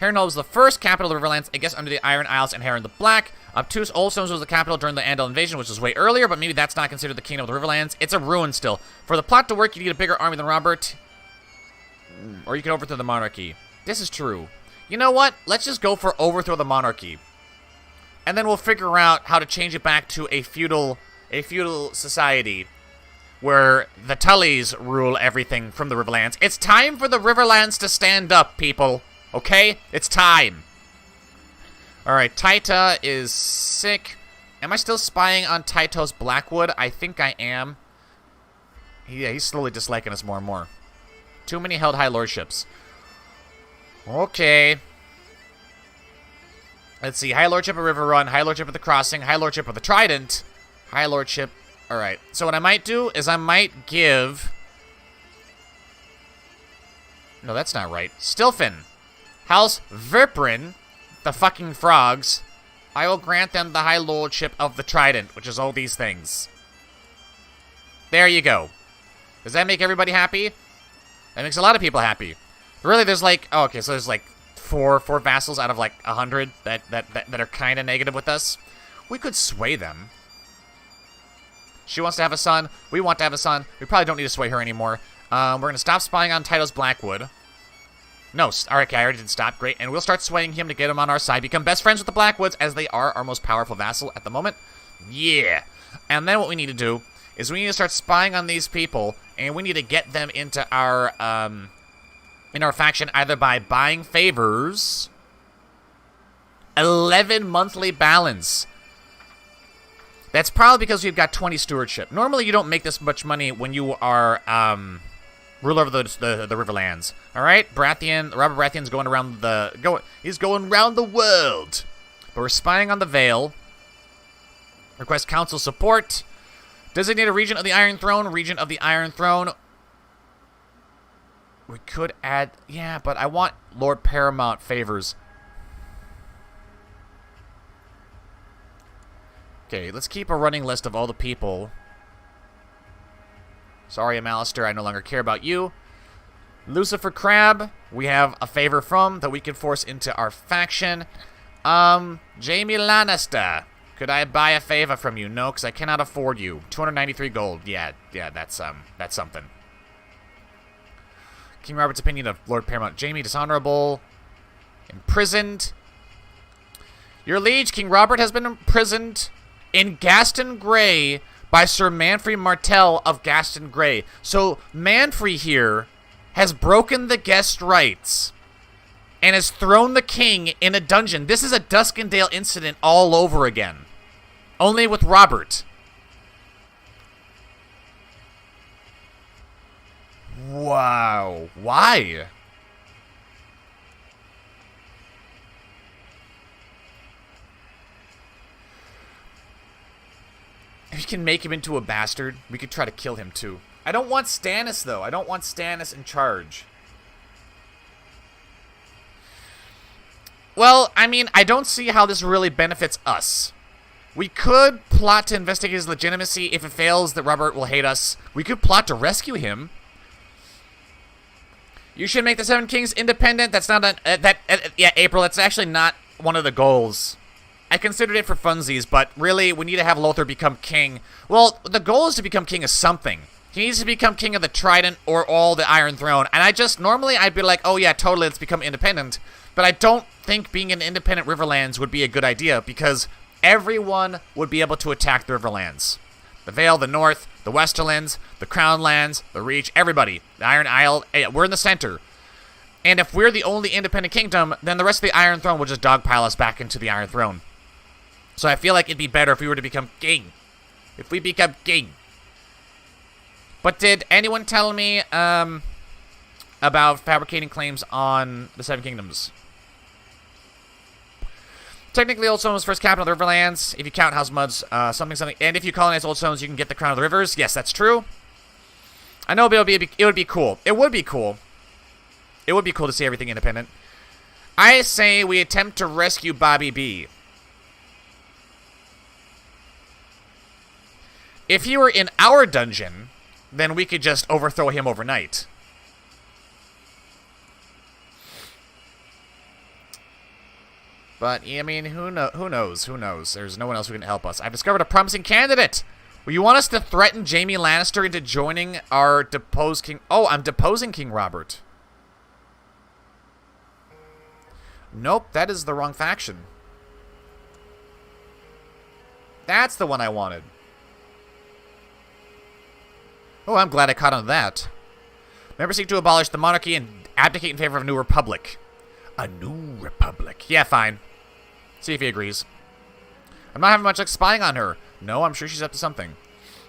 Harrenhal was the first capital of the Riverlands, I guess, under the Iron Isles and Harren the Black. Obtuse Oldstones was the capital during the Andal invasion, which was way earlier, but maybe that's not considered the kingdom of the Riverlands. It's a ruin still. For the plot to work, you need a bigger army than Robert. Or you can overthrow the monarchy. This is true. You know what? Let's just go for overthrow the monarchy. And then we'll figure out how to change it back to a feudal society where the Tullys rule everything from the Riverlands. It's time for the Riverlands to stand up, people. Okay? It's time. Alright, Taita is sick. Am I still spying on Taito's Blackwood? I think I am. Yeah, he's slowly disliking us more and more. Too many held Highlordships. Okay. Let's see. Highlordship of Riverrun, Highlordship of the Crossing, Highlordship of the Trident, Highlordship... Alright, so what I might do is I might give... No, that's not right. Stilfin. House Verprin, the fucking frogs. I will grant them the Highlordship of the Trident, which is all these things. There you go. Does that make everybody happy? That makes a lot of people happy. Really, there's like... Oh, okay, so there's like four vassals out of like 100 that are kind of negative with us. We could sway them. She wants to have a son. We want to have a son. We probably don't need to sway her anymore. We're going to stop spying on Tito's Blackwood. No, okay, I already did stop. Great. And we'll start swaying him to get him on our side. Become best friends with the Blackwoods, as they are our most powerful vassal at the moment. Yeah. And then what we need to do is we need to start spying on these people, and we need to get them into our, in our faction either by buying favors. 11 monthly balance. That's probably because we've got 20 stewardship. Normally, you don't make this much money when you are ruler of the Riverlands. All right, Robert Baratheon's going around he's going around the world. But we're spying on the Vale. Request council support. Designate a regent of the Iron Throne. Regent of the Iron Throne. We could add, yeah, but I want Lord Paramount favors. Okay, let's keep a running list of all the people. Sorry, Alistair, I no longer care about you. Lucifer Crab, we have a favor from that we can force into our faction. Jaime Lannister, could I buy a favor from you? No, because I cannot afford you. 293 gold. Yeah, that's something. King Robert's opinion of Lord Paramount. Jaime, dishonorable. Imprisoned. Your liege, King Robert, has been imprisoned in Gaston Grey by Sir Manfrey Martell of Gaston Grey. So Manfrey here has broken the guest rights and has thrown the king in a dungeon. This is a Duskendale incident all over again. Only with Robert. Wow. Why? If you can make him into a bastard, we could try to kill him too. I don't want Stannis, though. I don't want Stannis in charge. Well, I mean, I don't see how this really benefits us. We could plot to investigate his legitimacy. If it fails, that Robert will hate us. We could plot to rescue him. You should make the Seven Kings independent. That's not yeah, April, that's actually not one of the goals. I considered it for funsies, but really, we need to have Lothar become king. Well, the goal is to become king of something. He needs to become king of the Trident or all the Iron Throne. And normally I'd be like, oh yeah, totally, let's become independent. But I don't think being an independent Riverlands would be a good idea, because everyone would be able to attack the Riverlands. The Vale, the North, the Westerlands, the Crown Lands, the Reach, everybody. The Iron Isle, we're in the center. And if we're the only independent kingdom, then the rest of the Iron Throne will just dogpile us back into the Iron Throne. So I feel like it'd be better if we were to become king. If we become king. But did anyone tell me about fabricating claims on the Seven Kingdoms? Technically, Old Stone was first capital of the Riverlands. If you count House Mudd's something. And if you colonize Old Stones, you can get the Crown of the Rivers. Yes, that's true. I know it would be cool. It would be cool. It would be cool to see everything independent. I say we attempt to rescue Bobby B. If he were in our dungeon, then we could just overthrow him overnight. But, I mean, who knows? Who knows? There's no one else who can help us. I've discovered a promising candidate! Well, you want us to threaten Jaime Lannister into joining our deposed king... Oh, I'm deposing King Robert. Nope, that is the wrong faction. That's the one I wanted. Oh, I'm glad I caught on to that. Members seek to abolish the monarchy and abdicate in favor of a new republic. A new republic. Yeah, fine. See if he agrees. I'm not having much luck spying on her. No, I'm sure she's up to something.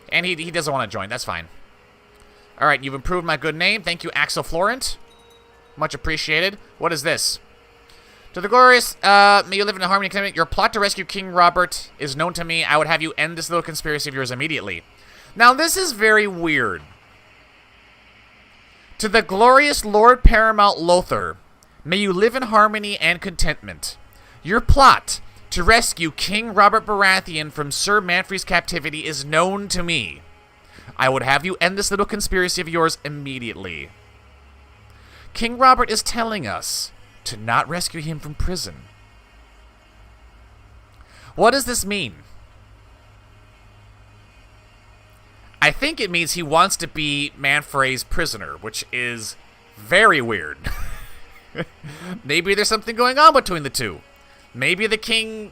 And he doesn't want to join. That's fine. Alright, you've improved my good name. Thank you, Axel Florent. Much appreciated. What is this? To the glorious, may you live in harmony and contentment. Your plot to rescue King Robert is known to me. I would have you end this little conspiracy of yours immediately. Now, this is very weird. To the glorious Lord Paramount Lothar, may you live in harmony and contentment. Your plot to rescue King Robert Baratheon from Sir Manfred's captivity is known to me. I would have you end this little conspiracy of yours immediately. King Robert is telling us to not rescue him from prison. What does this mean? I think it means he wants to be Manfred's prisoner, which is very weird. Maybe there's something going on between the two. Maybe the king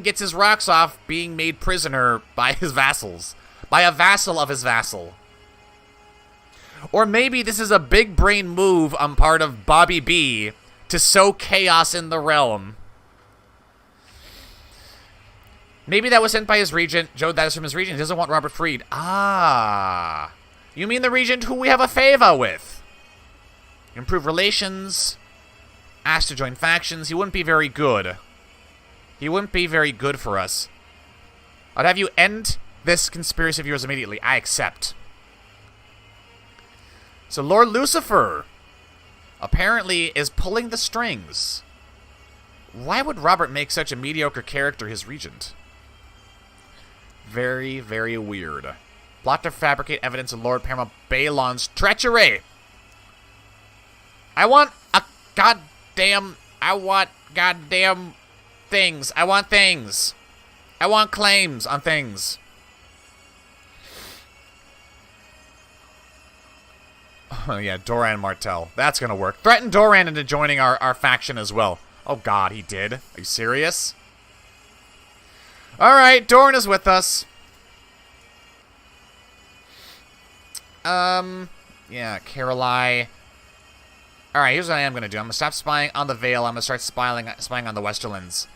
gets his rocks off being made prisoner by his vassals, by a vassal of his vassal. Or maybe this is a big brain move on part of Bobby B to sow chaos in the realm. Maybe that was sent by his regent. Joe, that is from his regent. He doesn't want Robert freed. Ah. You mean the regent who we have a favor with? Improve relations. Asked to join factions. He wouldn't be very good. He wouldn't be very good for us. I'd have you end this conspiracy of yours immediately. I accept. So Lord Lucifer apparently is pulling the strings. Why would Robert make such a mediocre character his regent? Very, very weird. Plot to fabricate evidence of Lord Paramount Balon's treachery. I want goddamn things. I want things. I want claims on things. Oh, yeah, Doran Martell. That's gonna work. Threaten Doran into joining our faction as well. Oh, God, he did. Are you serious? Alright, Doran is with us. Yeah, Caroline. Alright, here's what I am gonna do. I'm gonna stop spying on the Vale. I'm gonna start spying on the Westerlands.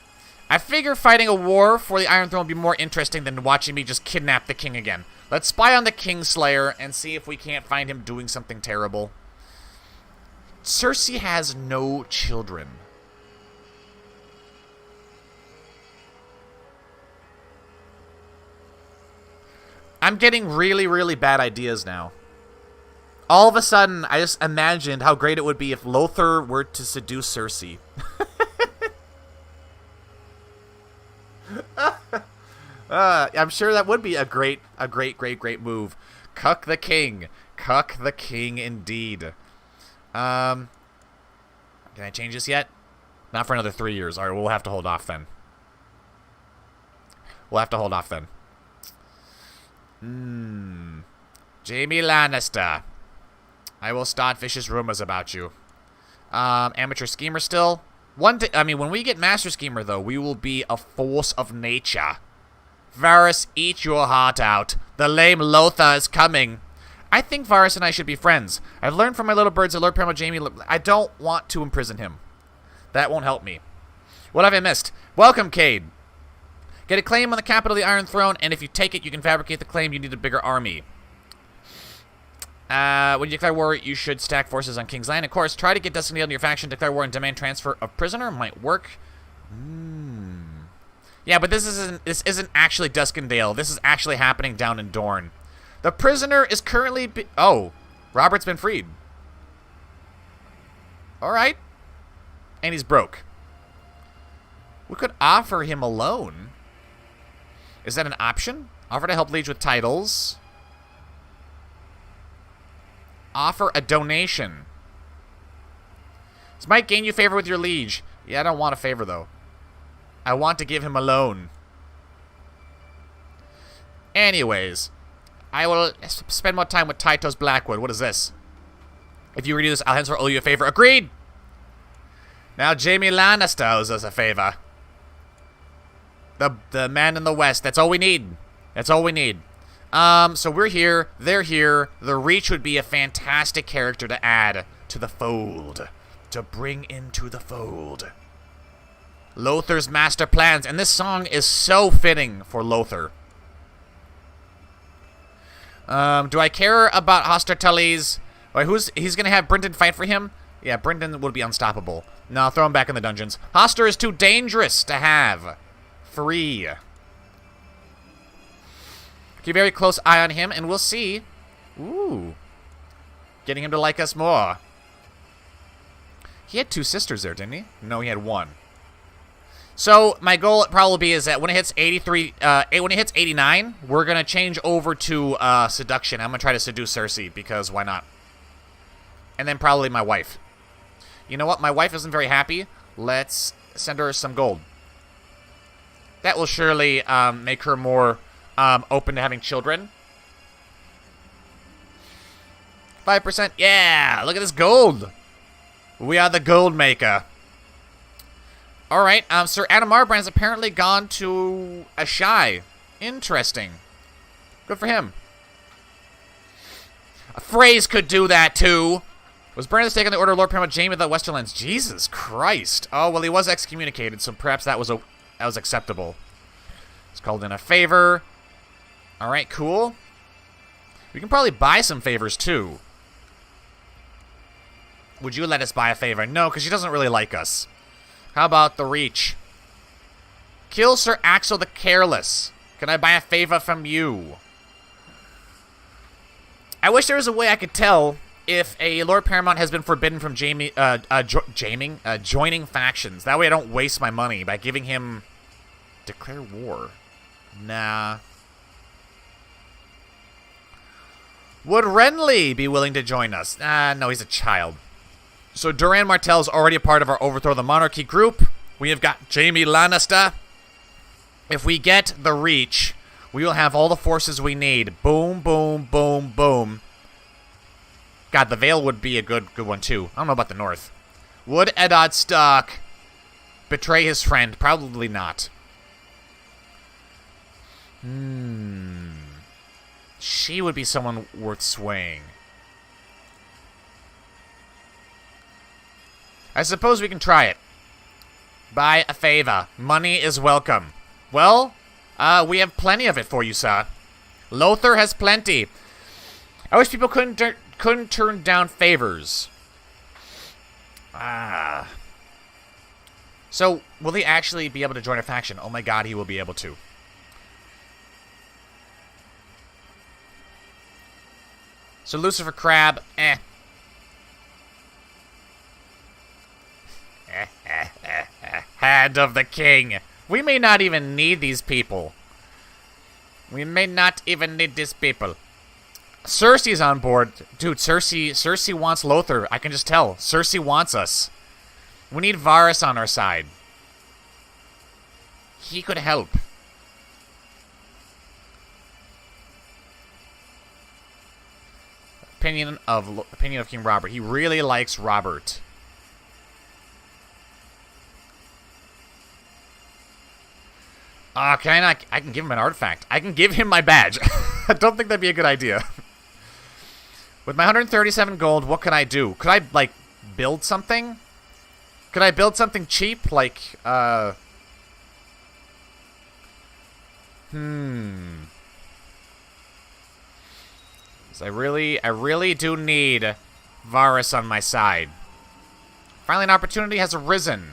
I figure fighting a war for the Iron Throne would be more interesting than watching me just kidnap the king again. Let's spy on the Kingslayer and see if we can't find him doing something terrible. Cersei has no children. I'm getting really, really bad ideas now. All of a sudden, I just imagined how great it would be if Lothar were to seduce Cersei. I'm sure that would be a great move. Cuck the king. Cuck the king indeed. Can I change this yet? Not for another 3 years. Alright, we'll have to hold off then. Jaime Lannister. I will start vicious rumors about you. Amateur schemer still. When we get master schemer though, we will be a force of nature. Varys, eat your heart out. The lame Lothar is coming. I think Varys and I should be friends. I've learned from my little birds that Lord Paramount Jaime... I don't want to imprison him. That won't help me. What have I missed? Welcome, Cade. Get a claim on the capital of the Iron Throne, and if you take it, you can fabricate the claim. You need a bigger army. When you declare war, you should stack forces on King's Land. Of course, try to get Destiny into your faction, declare war, and demand transfer of prisoner. Might work. Yeah, but this isn't actually Duskendale. This is actually happening down in Dorne. The prisoner is currently... Oh, Robert's been freed. Alright. And he's broke. We could offer him a loan. Is that an option? Offer to help liege with titles. Offer a donation. This might gain you favor with your liege. Yeah, I don't want a favor, though. I want to give him a loan. Anyways, I will spend more time with Tytos Blackwood. What is this? If you redo this, I'll henceforth owe you a favor. Agreed! Now Jaime Lannister owes us a favor. The man in the west. That's all we need. That's all we need. So we're here. They're here. The Reach would be a fantastic character to add to the fold. To bring into the fold. Lothar's master plans. And this song is so fitting for Lothar. Do I care about Hoster Tullys? Wait, he's going to have Brendan fight for him? Yeah, Brendan would be unstoppable. No, throw him back in the dungeons. Hoster is too dangerous to have. Free. Keep a very close eye on him, and we'll see. Ooh. Getting him to like us more. He had 2 sisters there, didn't he? No, he had 1. So, my goal probably is that when it hits 89, we're going to change over to seduction. I'm going to try to seduce Cersei, because why not? And then probably my wife. You know what? My wife isn't very happy. Let's send her some gold. That will surely make her more open to having children. 5%. Yeah! Look at this gold! We are the gold maker. Alright, Sir Adam Marbrand's apparently gone to Ashai. Interesting. Good for him. Freys could do that too. Was Brandon taken the order of Lord Paramount Jaime of the Westerlands? Jesus Christ. Oh, well, he was excommunicated, so perhaps that was acceptable. It's called in a favor. Alright, cool. We can probably buy some favors too. Would you let us buy a favor? No, because she doesn't really like us. How about the Reach? Kill Sir Axel the Careless. Can I buy a favor from you? I wish there was a way I could tell if a Lord Paramount has been forbidden from joining factions. That way I don't waste my money by giving him... Declare war. Nah. Would Renly be willing to join us? No, he's a child. So Doran Martell's already a part of our Overthrow the Monarchy group. We have got Jaime Lannister. If we get the Reach, we will have all the forces we need. Boom, boom, boom, boom. God, the Vale would be a good one too. I don't know about the North. Would Eddard Stark betray his friend? Probably not. She would be someone worth swaying. I suppose we can try it. Buy a favor. Money is welcome. Well, we have plenty of it for you, sir. Lothar has plenty. I wish people couldn't turn down favors. So, will he actually be able to join a faction? Oh my god, he will be able to. So Lucifer Crab, eh. Hand of the king. We may not even need these people. We may not even need these people. Cersei's on board. Dude, Cersei wants Lothar. I can just tell. Cersei wants us. We need Varys on our side. He could help. Opinion of King Robert. He really likes Robert. Can I not? I can give him an artifact. I can give him my badge. I don't think that'd be a good idea. With my 137 gold, what can I do? Could I, like, build something? Could I build something cheap? Like, I really do need Varys on my side. Finally, an opportunity has arisen.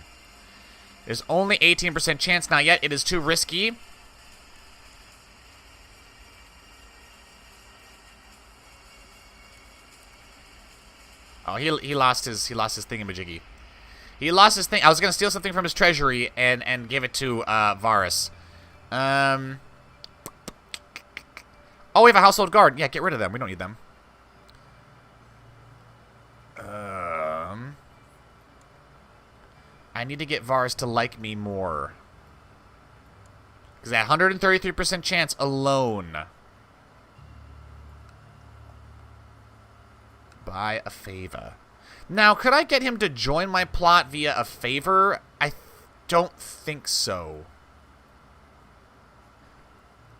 There's only 18% chance, not yet. It is too risky. Oh, he lost his thingamajiggy. He lost his thing. I was gonna steal something from his treasury and give it to Varys. Oh, we have a household guard. Yeah, get rid of them. We don't need them. I need to get Varys to like me more. Because that 133% chance alone. Buy a favor. Now, could I get him to join my plot via a favor? I don't think so.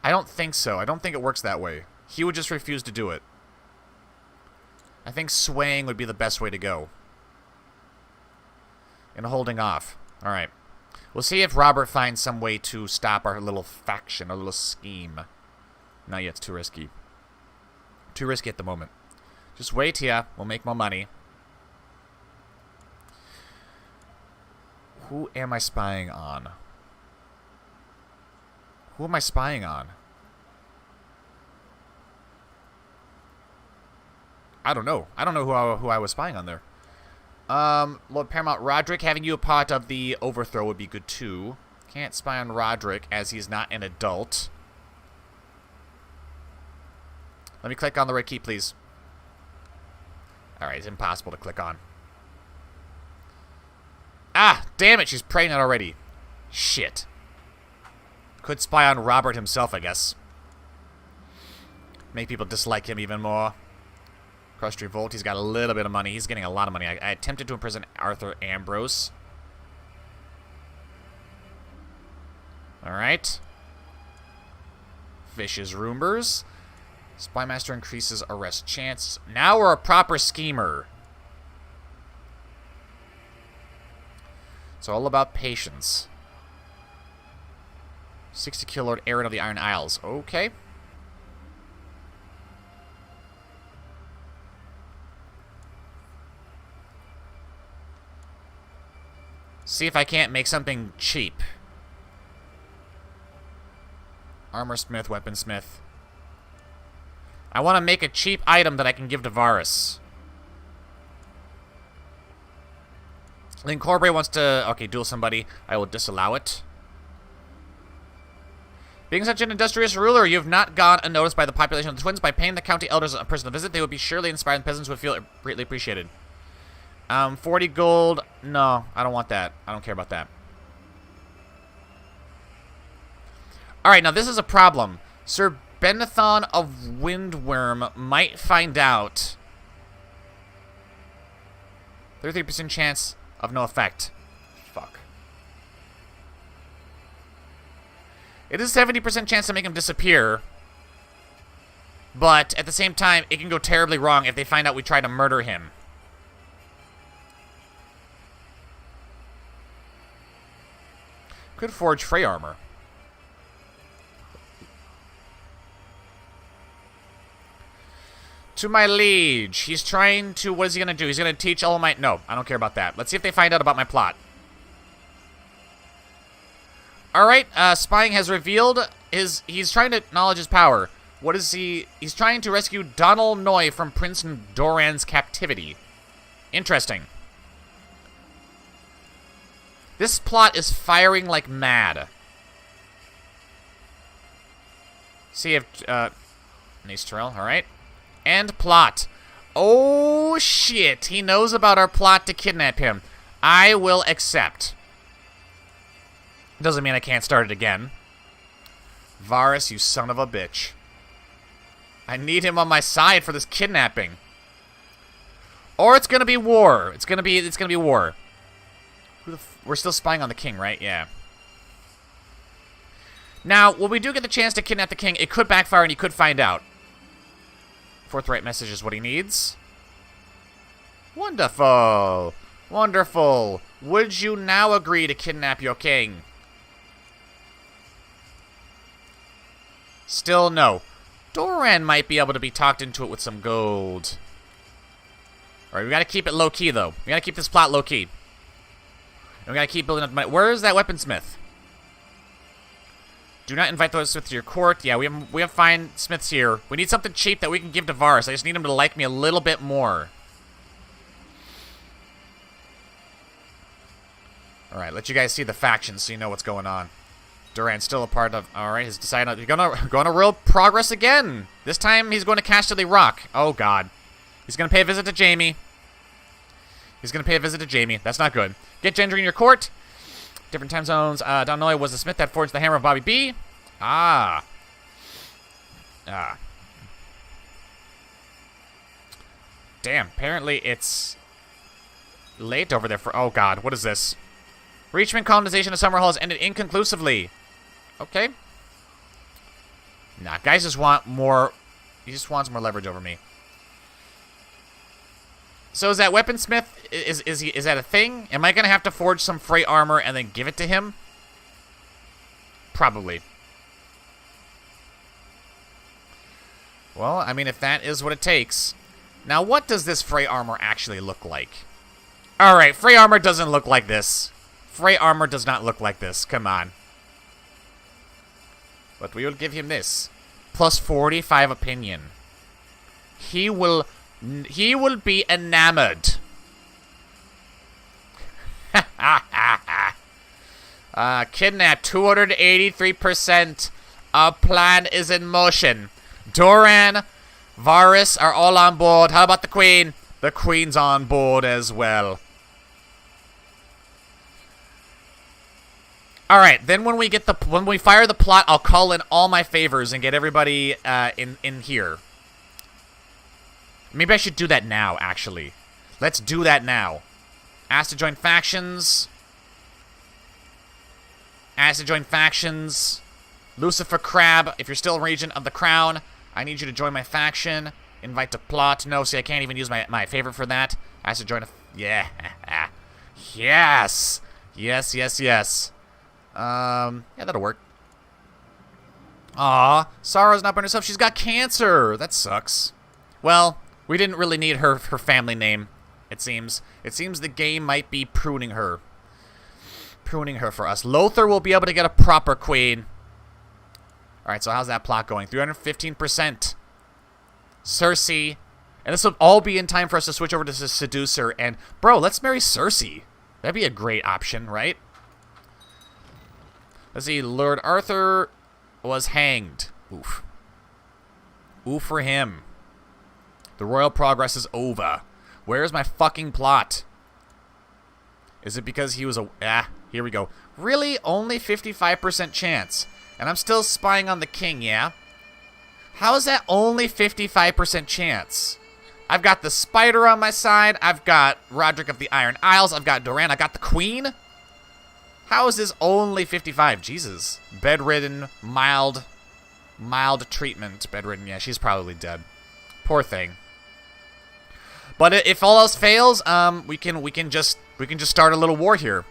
I don't think so. I don't think it works that way. He would just refuse to do it. I think swaying would be the best way to go. And holding off. Alright. We'll see if Robert finds some way to stop our little faction, our little scheme. Not yet, it's too risky. Too risky at the moment. Just wait here. We'll make more money. Who am I spying on? Who am I spying on? I don't know. I don't know who I was spying on there. Lord Paramount Roderick, having you a part of the overthrow would be good too. Can't spy on Roderick as he's not an adult. Let me click on the right key, please. Alright, it's impossible to click on. Ah, damn it, she's pregnant already. Shit. Could spy on Robert himself, I guess. Make people dislike him even more. Crushed Revolt, he's got a little bit of money. He's getting a lot of money. I attempted to imprison Arthur Ambrose. Alright. Vicious rumors. Spymaster increases arrest chance. Now we're a proper schemer. It's all about patience. 60 kill Lord Aaron of the Iron Isles. Okay. See if I can't make something cheap. Armorsmith, weaponsmith. I want to make a cheap item that I can give to Varys. Link Corbray wants to... Okay, duel somebody. I will disallow it. Being such an industrious ruler, you have not gone unnoticed by the population of the Twins. By paying the county elders a personal visit, they would be surely inspired, and peasants would feel it greatly appreciated. 40 gold. No, I don't want that. I don't care about that. Alright, now this is a problem. Sir Benathon of Windworm might find out. 33% chance of no effect. Fuck. It is a 70% chance to make him disappear. But at the same time, it can go terribly wrong if they find out we try to murder him. Could forge Frey armor. To my liege. He's trying to... What is he going to do? He's going to teach all my... No, I don't care about that. Let's see if they find out about my plot. Alright, spying has revealed his... He's trying to acknowledge his power. What is he? He's trying to rescue Donald Noy from Prince Doran's captivity. Interesting. This plot is firing like mad. See if, nice trail, alright. And plot. Oh, shit. He knows about our plot to kidnap him. I will accept. Doesn't mean I can't start it again. Varys, you son of a bitch. I need him on my side for this kidnapping. Or it's gonna be war. It's gonna be war. We're still spying on the king, right? Yeah. Now, when we do get the chance to kidnap the king, it could backfire and he could find out. Forthright message is what he needs. Wonderful. Wonderful. Would you now agree to kidnap your king? Still no. Doran might be able to be talked into it with some gold. Alright, we gotta keep it low-key, though. We gotta keep this plot low-key. And we gotta keep building up money. Where is that weaponsmith? Do not invite those smiths to your court. Yeah, we have fine smiths here. We need something cheap that we can give to Varys. I just need him to like me a little bit more. Alright, let you guys see the factions so you know what's going on. Duran's still a part of... Alright, he's decided... He's going to real progress again. This time, he's going to Casterly Rock. Oh, God. He's going to pay a visit to Jaime. He's going to pay a visit to Jaime. That's not good. Get Gendry in your court. Different time zones. Donnoy was the smith that forged the hammer of Bobby B. Ah. Damn, apparently it's late over there for... Oh, God, what is this? Reachment colonization of Summerhall has ended inconclusively. Okay. Nah, guys just want more... He just wants more leverage over me. So is that weaponsmith, is that a thing? Am I going to have to forge some Frey armor and then give it to him? Probably. Well, I mean, if that is what it takes. Now, what does this Frey armor actually look like? Alright, Frey armor doesn't look like this. Frey armor does not look like this. Come on. But we will give him this. Plus 45 opinion. He will be enamored. Kidnap 283%. Our plan is in motion. Doran, Varys are all on board. How about the queen? The queen's on board as well. All right, then when we fire the plot, I'll call in all my favors and get everybody in here. Maybe I should do that now, actually. Let's do that now. Ask to join factions. Ask to join factions. Lucifer Crab, if you're still Regent of the Crown, I need you to join my faction. Invite to plot. No, see, I can't even use my favorite for that. Ask to join a... Yeah. Yes. Yes, yes, yes. Yeah, that'll work. Aw, Sarah's not by herself. She's got cancer. That sucks. Well, we didn't really need her family name, it seems. It seems the game might be pruning her. Pruning her for us. Lothar will be able to get a proper queen. Alright, so how's that plot going? 315%. Cersei. And this will all be in time for us to switch over to the Seducer. And, bro, let's marry Cersei. That'd be a great option, right? Let's see, Lord Arthur was hanged. Oof. Oof for him. The royal progress is over. Where's my fucking plot? Is it because he was a... here we go. Really? Only 55% chance. And I'm still spying on the king, yeah? How is that only 55% chance? I've got the spider on my side. I've got Roderick of the Iron Isles. I've got Doran. I got the queen. How is this only 55? Jesus. Bedridden, mild treatment. Bedridden, yeah, she's probably dead. Poor thing. But if all else fails, we can just start a little war here.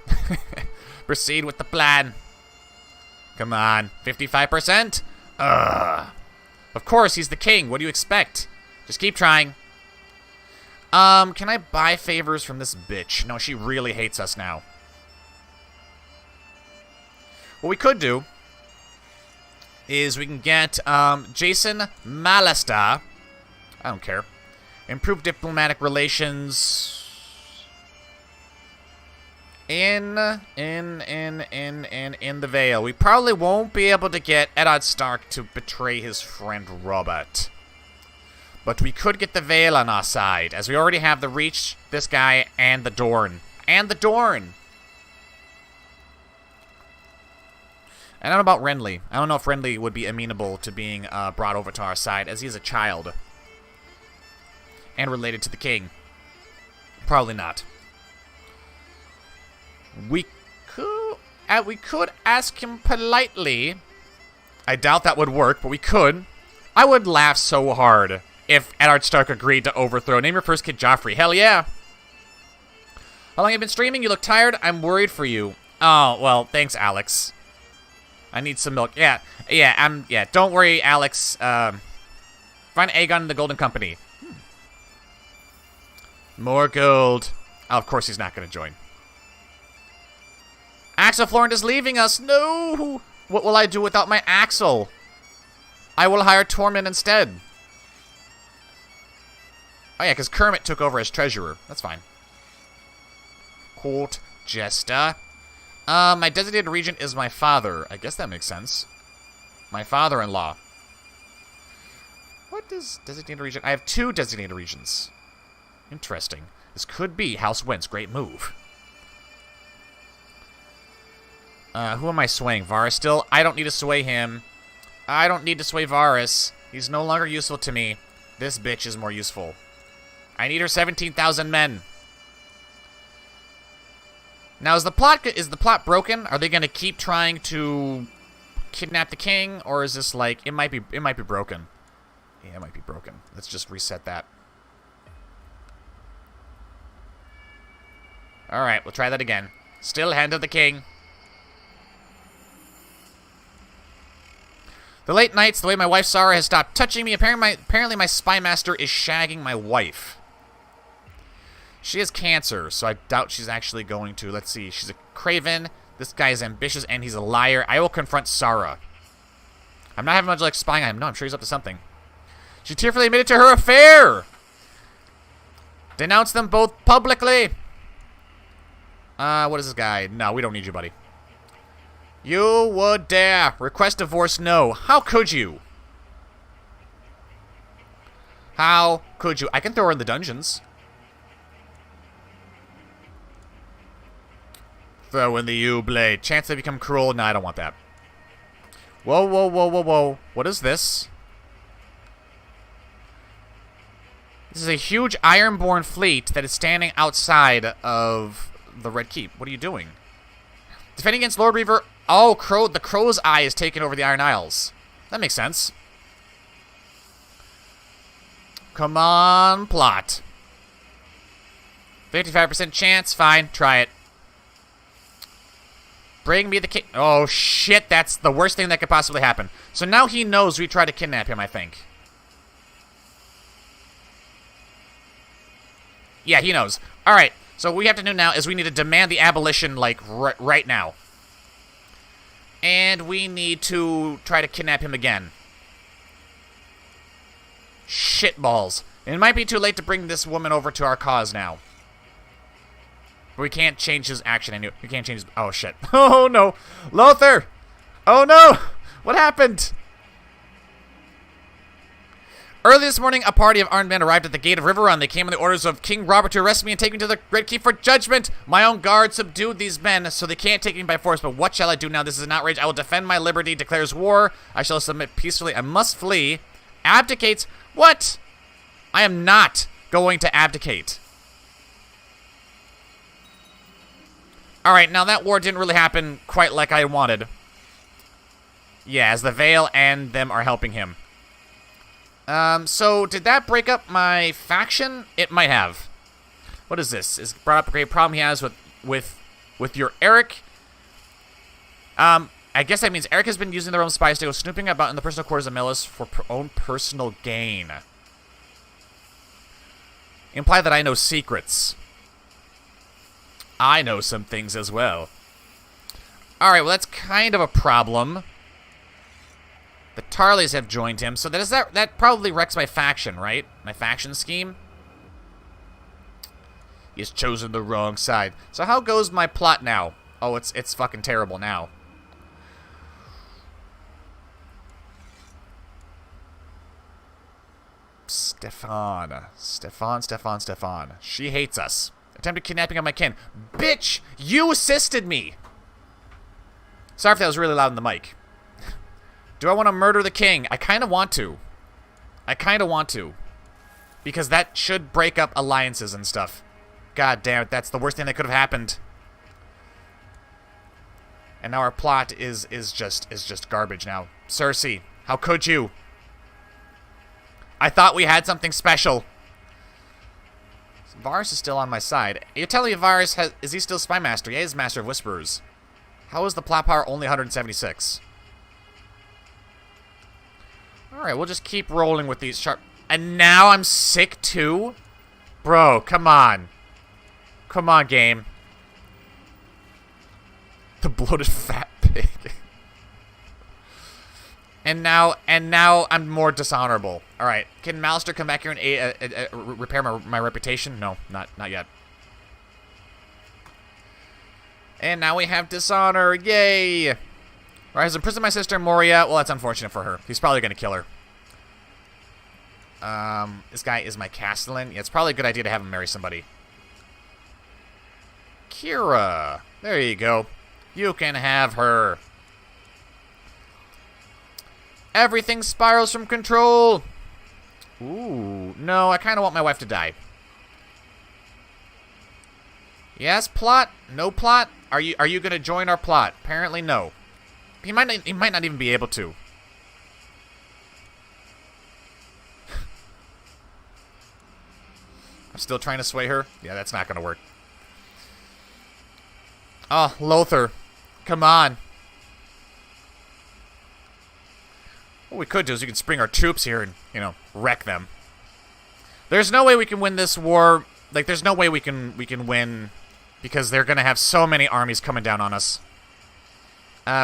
Proceed with the plan. Come on, 55%? Ugh. Of course, he's the king. What do you expect? Just keep trying. Can I buy favors from this bitch? No, she really hates us now. What we could do is we can get Jason Malasta. I don't care. Improve diplomatic relations in the Vale. We probably won't be able to get Eddard Stark to betray his friend Robert. But we could get the Vale on our side, as we already have the Reach, this guy, and the Dorn. And the Dorn! I don't know about Renly. I don't know if Renly would be amenable to being brought over to our side, as he's a child. And related to the king. Probably not. We could ask him politely. I doubt that would work, but we could. I would laugh so hard if Eddard Stark agreed to overthrow. Name your first kid Joffrey. Hell yeah. How long have you been streaming? You look tired. I'm worried for you. Oh, well, thanks, Alex. I need some milk. Yeah. Don't worry, Alex. Find Aegon in the Golden Company. More gold. Oh, of course he's not going to join. Axel Florent is leaving us. No! What will I do without my Axel? I will hire Tormund instead. Oh yeah, because Kermit took over as treasurer. That's fine. Court Jester. My designated regent is my father. I guess that makes sense. My father-in-law. What is designated regent? I have 2 designated regents. Interesting. This could be House Wentz. Great move. Who am I swaying? Varys still? I don't need to sway him. I don't need to sway Varys. He's no longer useful to me. This bitch is more useful. I need her 17,000 men. Now, is the plot broken? Are they going to keep trying to kidnap the king, or is this like it might be broken? Yeah, it might be broken. Let's just reset that. All right, we'll try that again. Still hand of the king. The late nights, the way my wife Sarah has stopped touching me. Apparently my spy master is shagging my wife. She has cancer, so I doubt she's actually going to. Let's see. She's a craven. This guy is ambitious, and he's a liar. I will confront Sarah. I'm not having much like spying on him. No, I'm sure he's up to something. She tearfully admitted to her affair. Denounce them both publicly. What is this guy? No, we don't need you, buddy. You would dare. Request divorce, no. How could you? How could you? I can throw her in the dungeons. Throw in the U-blade. Chance they become cruel. No, I don't want that. Whoa, whoa, whoa, whoa, whoa. What is this? This is a huge Ironborn fleet that is standing outside of the Red Keep. What are you doing? Defending against Lord Reaver. Oh, the Crow's Eye is taking over the Iron Isles. That makes sense. Come on, plot. 55% chance. Fine, try it. Bring me the king. Oh, shit, that's the worst thing that could possibly happen. So now he knows we tried to kidnap him, I think. Yeah, he knows. All right, so what we have to do now is we need to demand the abolition, like, right now. And we need to try to kidnap him again. Shitballs. It might be too late to bring this woman over to our cause now. We can't change his action. I knew we can't change his... Oh, shit. Oh, no. Lothar! Oh, no! What happened? Early this morning, a party of armed men arrived at the gate of Riverrun. They came on the orders of King Robert to arrest me and take me to the Red Keep for judgment. My own guard subdued these men, so they can't take me by force. But what shall I do now? This is an outrage. I will defend my liberty, declares war. I shall submit peacefully. I must flee. Abdicates. What? I am not going to abdicate. Alright, now that war didn't really happen quite like I wanted. Yeah, as the Vale and them are helping him. So did that break up my faction? It might have. What is this? Is brought up a great problem he has with your Eric. I guess that means Eric has been using their own spies to go snooping about in the personal quarters of Melis for own personal gain. Imply that I know secrets. I know some things as well. Alright, well that's kind of a problem. The Tullys have joined him, so that probably wrecks my faction, right? My faction scheme. He has chosen the wrong side. So how goes my plot now? Oh, it's fucking terrible now. Stefan. She hates us. Attempted kidnapping of my kin. Bitch! You assisted me! Sorry if that was really loud in the mic. Do I want to murder the king? I kind of want to. Because that should break up alliances and stuff. God damn it, that's the worst thing that could have happened. And now our plot is just garbage now. Cersei, how could you? I thought we had something special. Varys is still on my side. You're telling me Varys is he still Spy Master? Yeah, he's Master of Whisperers. How is the plot power only 176? Alright, we'll just keep rolling with these sharp... And now I'm sick too? Bro, come on. Come on, game. The bloated fat pig. And now I'm more dishonorable. Alright, can Malister come back here and repair my reputation? No, not yet. And now we have dishonor. Yay! Alright, has imprisoned my sister Moria. Well, that's unfortunate for her. He's probably going to kill her. This guy is my Castellan. Yeah, it's probably a good idea to have him marry somebody. Kira. There you go. You can have her. Everything spirals from control. Ooh. No, I kind of want my wife to die. Yes, plot? No plot? Are you going to join our plot? Apparently no. He might not even be able to. I'm still trying to sway her. Yeah, that's not going to work. Oh, Lothar. Come on. What we could do is we could spring our troops here and, you know, wreck them. There's no way we can win this war. Like, there's no way we can win because they're going to have so many armies coming down on us.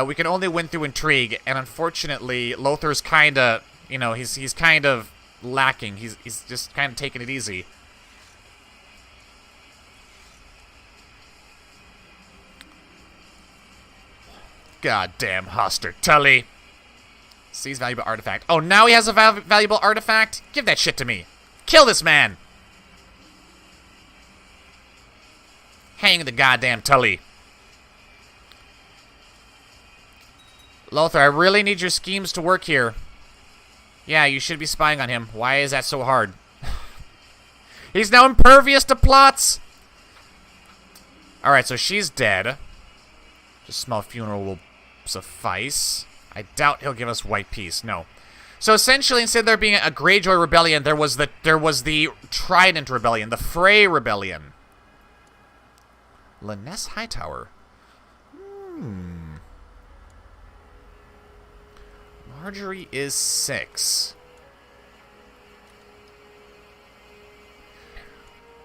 We can only win through intrigue, and unfortunately, Lothar's kind of, you know, he's kind of lacking. He's just kind of taking it easy. Goddamn Hoster Tully. Seize valuable artifact. Oh, now he has a valuable artifact? Give that shit to me. Kill this man. Hang the goddamn Tully. Lothar, I really need your schemes to work here. Yeah, you should be spying on him. Why is that so hard? He's now impervious to plots. Alright, so she's dead. Just a small funeral will suffice. I doubt he'll give us white peace. No. So essentially, instead of there being a Greyjoy rebellion, there was the Trident rebellion, the Frey rebellion. Laness Hightower. Marjorie is 6.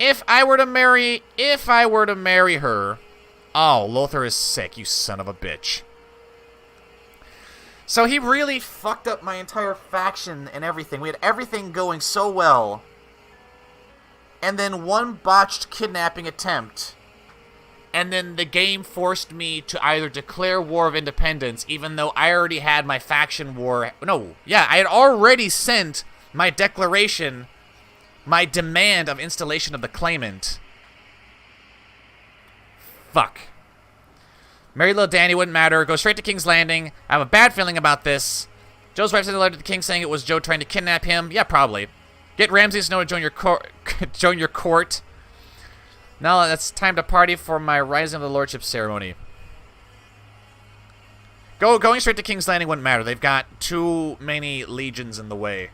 If I were to marry her, oh, Lothar is sick, you son of a bitch. So he really fucked up my entire faction and everything. We had everything going so well. And then one botched kidnapping attempt. And then the game forced me to either declare War of Independence, even though I already had my faction war. No, yeah, I had already sent my declaration, my demand of installation of the claimant. Fuck. Marry little Danny wouldn't matter. Go straight to King's Landing. I have a bad feeling about this. Joe's wife sent a letter to the king saying it was Joe trying to kidnap him. Yeah, probably. Get Ramsay Snow to join your court. Now it's time to party for my Rising of the Lordship ceremony. Going straight to King's Landing wouldn't matter. They've got too many legions in the way.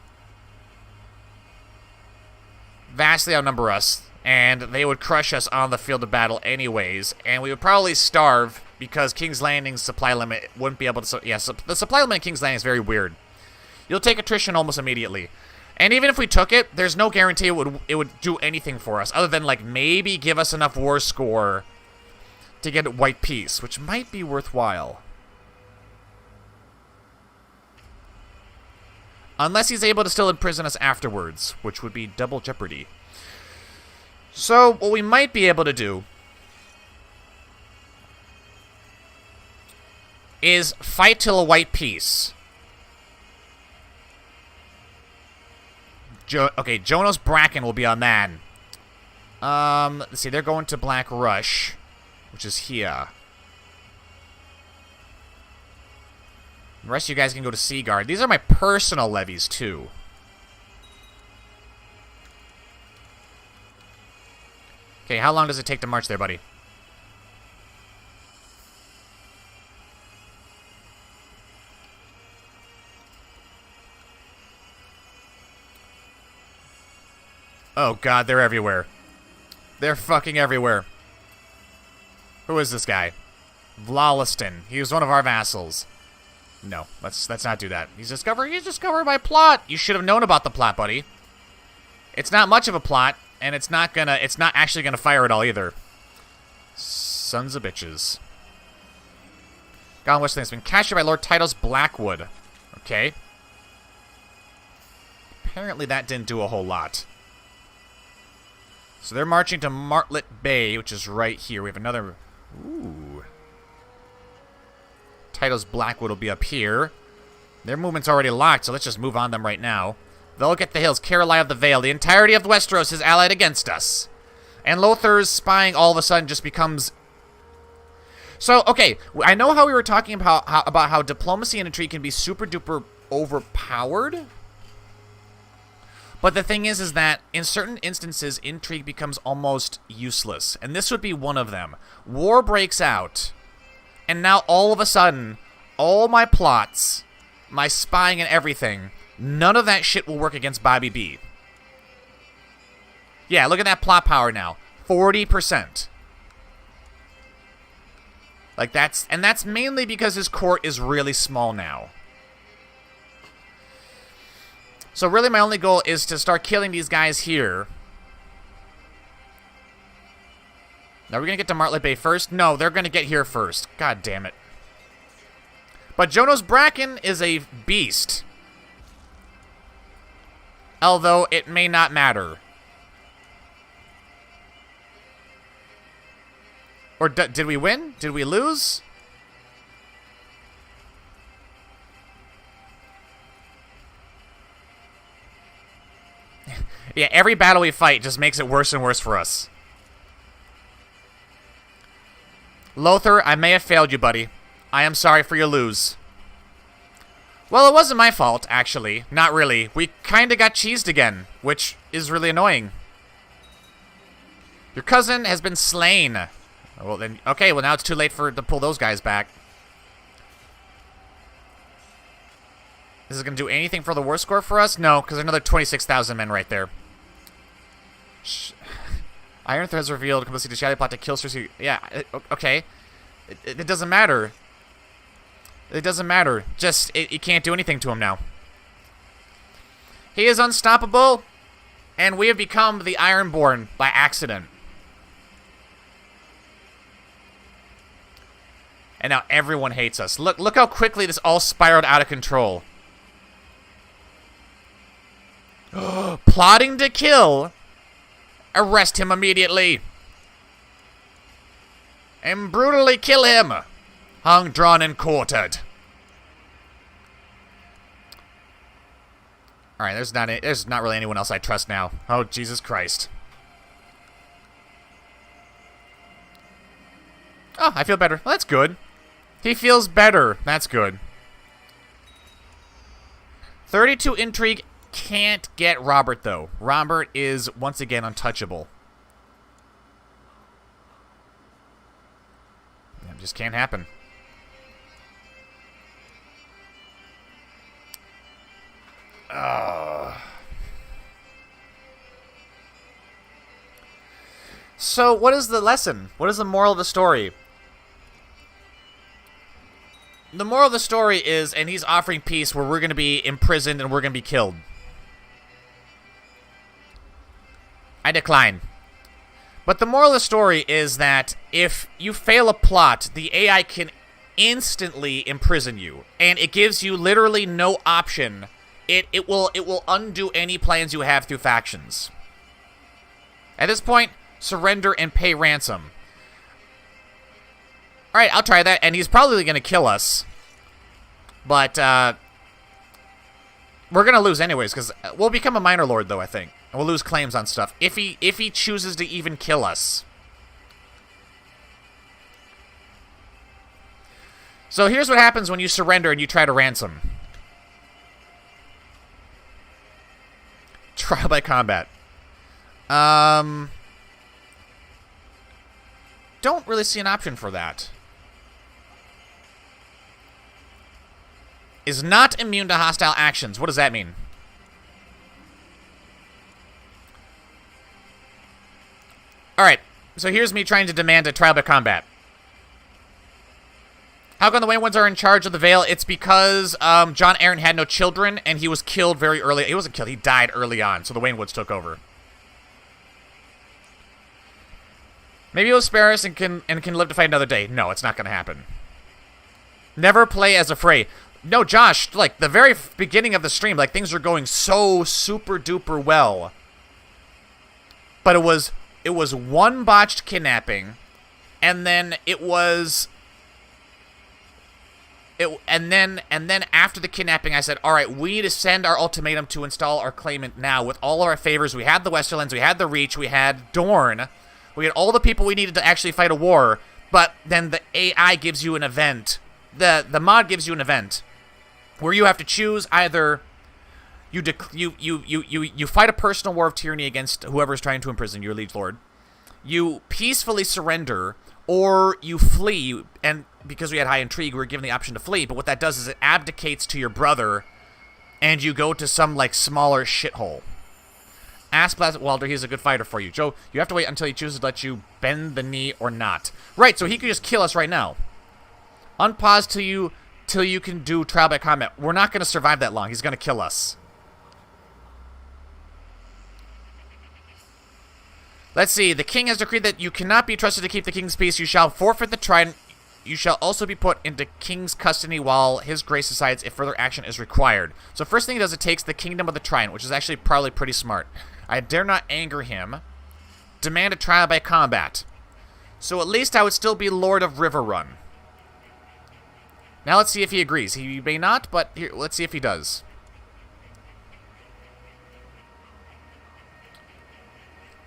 Vastly outnumber us, and they would crush us on the field of battle anyways, and we would probably starve because King's Landing's supply limit wouldn't be able to... the supply limit in King's Landing is very weird. You'll take attrition almost immediately. And even if we took it, there's no guarantee it would do anything for us, other than, like, maybe give us enough war score to get white peace, which might be worthwhile. Unless he's able to still imprison us afterwards, which would be double jeopardy. So, what we might be able to do is fight till a white peace. Okay, Jonas Bracken will be our man. Let's see, they're going to Black Rush, which is here. The rest of you guys can go to Seaguard. These are my personal levies, too. Okay, how long does it take to march there, buddy? Oh, God, they're everywhere. They're fucking everywhere. Who is this guy? Vlawliston. He was one of our vassals. No, let's not do that. He's discovered my plot. You should have known about the plot, buddy. It's not much of a plot, and it's not actually gonna fire at all either. Sons of bitches. Gone West has been captured by Lord Title's Blackwood. Okay. Apparently that didn't do a whole lot. So they're marching to Martlet Bay, which is right here. We have another... Ooh. Title's Blackwood will be up here. Their movement's already locked, so let's just move on them right now. They'll get the hills. Caroline of the Vale. The entirety of Westeros is allied against us. And Lothar's spying all of a sudden just becomes... So, okay, I know how we were talking about how diplomacy and intrigue can be super-duper overpowered. But the thing is that in certain instances, intrigue becomes almost useless. And this would be one of them. War breaks out. And now all of a sudden, all my plots, my spying and everything, none of that shit will work against Bobby B. Yeah, look at that plot power now. 40%. Like that's mainly because his court is really small now. So really my only goal is to start killing these guys here. Now we're going to get to Martlet Bay first? No, they're going to get here first. God damn it. But Jonas Bracken is a beast. Although it may not matter. Or did we win? Did we lose? Yeah, every battle we fight just makes it worse and worse for us. Lothar, I may have failed you, buddy. I am sorry for your lose. Well, it wasn't my fault, actually. Not really. We kinda got cheesed again, which is really annoying. Your cousin has been slain. Well, then, okay, well, now it's too late to pull those guys back. Is it gonna do anything for the war score for us? No, because another 26,000 men right there. Iron Threads revealed complicity to Shadow plot to kill Cersei. Yeah, okay. It doesn't matter. It doesn't matter. Just, it can't do anything to him now. He is unstoppable, and we have become the Ironborn by accident. And now everyone hates us. Look how quickly this all spiraled out of control. Plotting to kill. Arrest him immediately. And brutally kill him. Hung, drawn, and quartered. Alright, there's not really anyone else I trust now. Oh, Jesus Christ. Oh, I feel better. Well, that's good. He feels better. That's good. 32 intrigue. Can't get Robert, though. Robert is, once again, untouchable. It just can't happen. So, what is the lesson? What is the moral of the story? The moral of the story is, and he's offering peace where we're going to be imprisoned and we're going to be killed. I decline. But the moral of the story is that if you fail a plot, the AI can instantly imprison you. And it gives you literally no option It will undo any plans you have through factions. At this point, surrender and pay ransom. Alright, I'll try that, and he's probably going to kill us. But, we're going to lose anyways, because we'll become a minor lord, though, I think. And we'll lose claims on stuff, if he chooses to even kill us. So here's what happens when you surrender and you try to ransom. Trial by combat. Don't really see an option for that. Is not immune to hostile actions. What does that mean? Alright, so here's me trying to demand a trial by combat. How come the Waywoods are in charge of the Vale? It's because Jon Arryn had no children, and he was killed very early. He wasn't killed, he died early on, so the Waywoods took over. Maybe he'll spare us and can live to fight another day. No, it's not going to happen. Never play as a Frey. No, Josh, like, the very beginning of the stream, like, things are going so super duper well. But it was one botched kidnapping, and then it was... And then after the kidnapping, I said, all right, we need to send our ultimatum to install our claimant now with all of our favors. We had the Westerlands, we had the Reach, we had Dorne, we had all the people we needed to actually fight a war. But then the AI gives you an event, the mod gives you an event where you have to choose either you fight a personal war of tyranny against whoever's trying to imprison you, your liege lord. You peacefully surrender, or you flee, and because we had high intrigue, we were given the option to flee, but what that does is it abdicates to your brother, and you go to some, like, smaller shithole. Ask Walder, he's a good fighter for you. Joe, you have to wait until he chooses to let you bend the knee or not. Right, so he could just kill us right now. Unpause till you can do trial by combat. We're not going to survive that long. He's going to kill us. Let's see. The king has decreed that you cannot be trusted to keep the king's peace. You shall forfeit the trident. You shall also be put into king's custody while his grace decides if further action is required. So first thing he does, it takes the kingdom of the trident, which is actually probably pretty smart. I dare not anger him. Demand a trial by combat. So at least I would still be Lord of Riverrun. Now let's see if he agrees. He may not, but here, let's see if he does.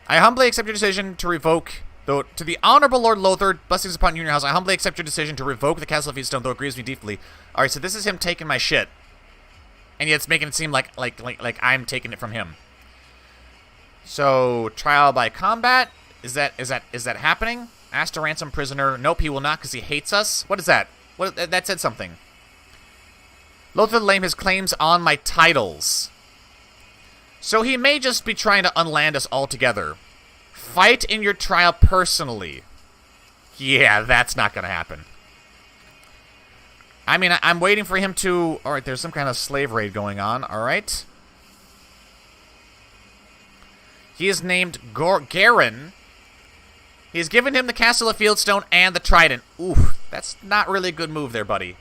I humbly accept your decision to revoke, though, to the Honorable Lord Lothar, blessings upon you and your house, I humbly accept your decision to revoke the Castle of Eaststone, though it grieves me deeply. Alright, so this is him taking my shit. And yet it's making it seem like I'm taking it from him. So, trial by combat? Is that happening? Ask to ransom prisoner. Nope, he will not because he hates us. What is that? That said something. Lothar the Lame has claims on my titles. So he may just be trying to unland us altogether. Fight in your trial personally. Yeah, that's not going to happen. I mean, I'm waiting for him to... Alright, there's some kind of slave raid going on. Alright. He is named Garen. He's given him the Castle of Fieldstone and the Trident. Oof, that's not really a good move there, buddy.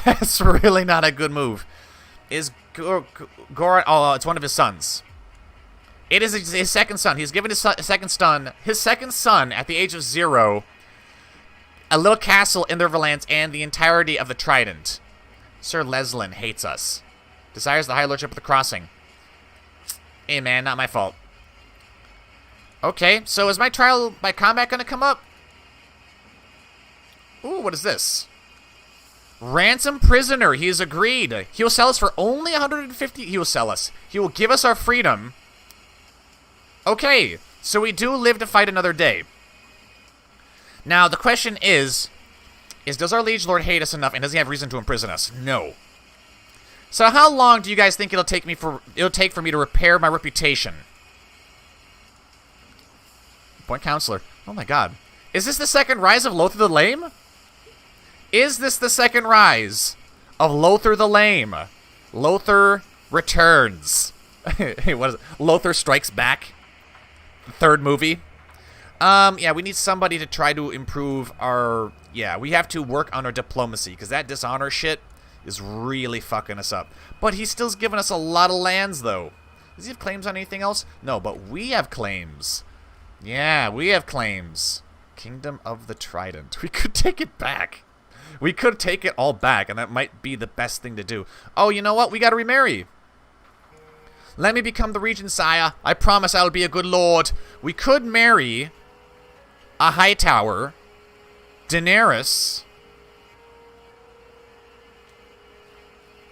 That's really not a good move. Is Goran... Oh, it's one of his sons. It is his second son. He's given his second son, at the age of 0, a little castle in the Riverlands and the entirety of the Trident. Sir Leslin hates us. Desires the Highlordship of the Crossing. Hey, man, not my fault. Okay, so is my trial by combat going to come up? Ooh, what is this? Ransom prisoner. He has agreed. He will sell us for only 150. He will sell us. He will give us our freedom. Okay, so we do live to fight another day. Now, the question is does our liege lord hate us enough, and does he have reason to imprison us? No. So how long do you guys think it'll take for me to repair my reputation? Point counselor. Oh my god. Is this the second rise of Lothar the Lame? Is this the second rise of Lothar the Lame? Lothar returns. Hey, what is it? Lothar Strikes Back? The third movie? Yeah, we need somebody to try to improve our... Yeah, we have to work on our diplomacy, because that dishonor shit is really fucking us up. But he's still giving us a lot of lands, though. Does he have claims on anything else? No, but we have claims. Yeah, we have claims. Kingdom of the Trident. We could take it back. We could take it all back, and that might be the best thing to do. Oh, you know what? We gotta remarry. Let me become the regent, sire. I promise I'll be a good lord. We could marry a Hightower, Daenerys.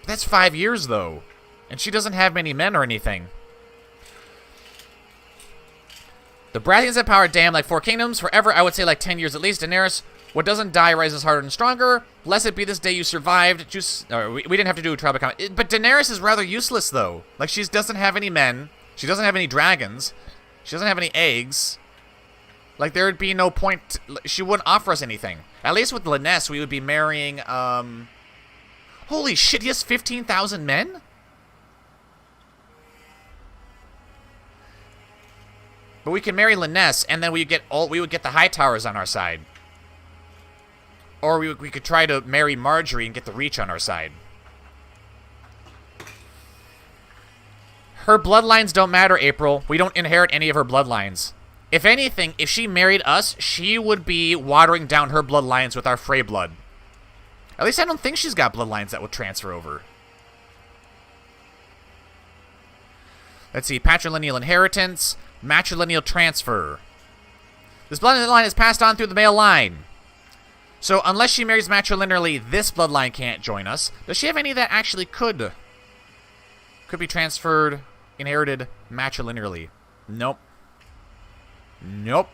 That's 5 years, though. And she doesn't have many men or anything. The Baratheons have power, damn, like 4 kingdoms. Forever, I would say like 10 years at least. Daenerys, what doesn't die rises harder and stronger. Blessed be this day you survived. We didn't have to do a trial by combat. But Daenerys is rather useless, though. Like, she doesn't have any men. She doesn't have any dragons. She doesn't have any eggs. Like, there would be no point. She wouldn't offer us anything. At least with Lyness, we would be marrying, Holy shit, he has 15,000 men? But we can marry Lyness, and then we would get the Hightowers on our side. Or we could try to marry Marjorie and get the Reach on our side. Her bloodlines don't matter, April. We don't inherit any of her bloodlines. If anything, if she married us, she would be watering down her bloodlines with our Frey blood. At least I don't think she's got bloodlines that would transfer over. Let's see, patrilineal inheritance, matrilineal transfer. This bloodline is passed on through the male line. So unless she marries matrilineally, this bloodline can't join us. Does she have any that actually could be transferred, inherited matrilineally? Nope. Nope.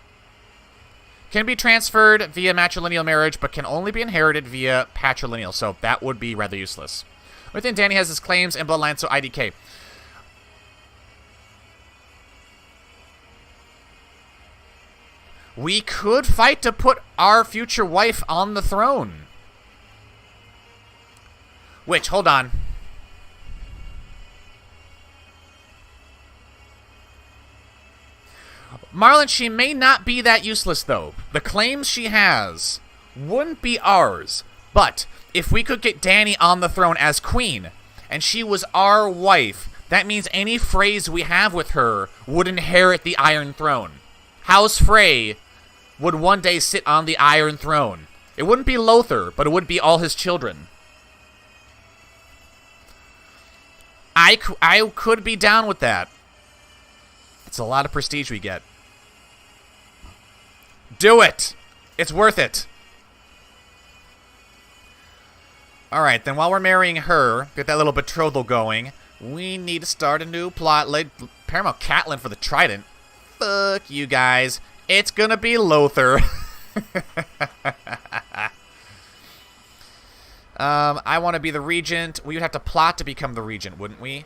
Can be transferred via matrilineal marriage, but can only be inherited via patrilineal. So that would be rather useless. Within Dany has his claims and bloodline, so IDK. We could fight to put our future wife on the throne. Which, hold on. Marlon, she may not be that useless, though. The claims she has wouldn't be ours. But if we could get Dany on the throne as queen, and she was our wife, that means any Freys we have with her would inherit the Iron Throne. House Frey would one day sit on the Iron Throne. It wouldn't be Lothar, but it would be all his children. I could be down with that. It's a lot of prestige we get. Do it! It's worth it. Alright, then while we're marrying her, get that little betrothal going, we need to start a new plot. Paramount Catelyn for the Trident. Fuck you guys. It's gonna be Lothar. I want to be the regent. We would have to plot to become the regent, wouldn't we?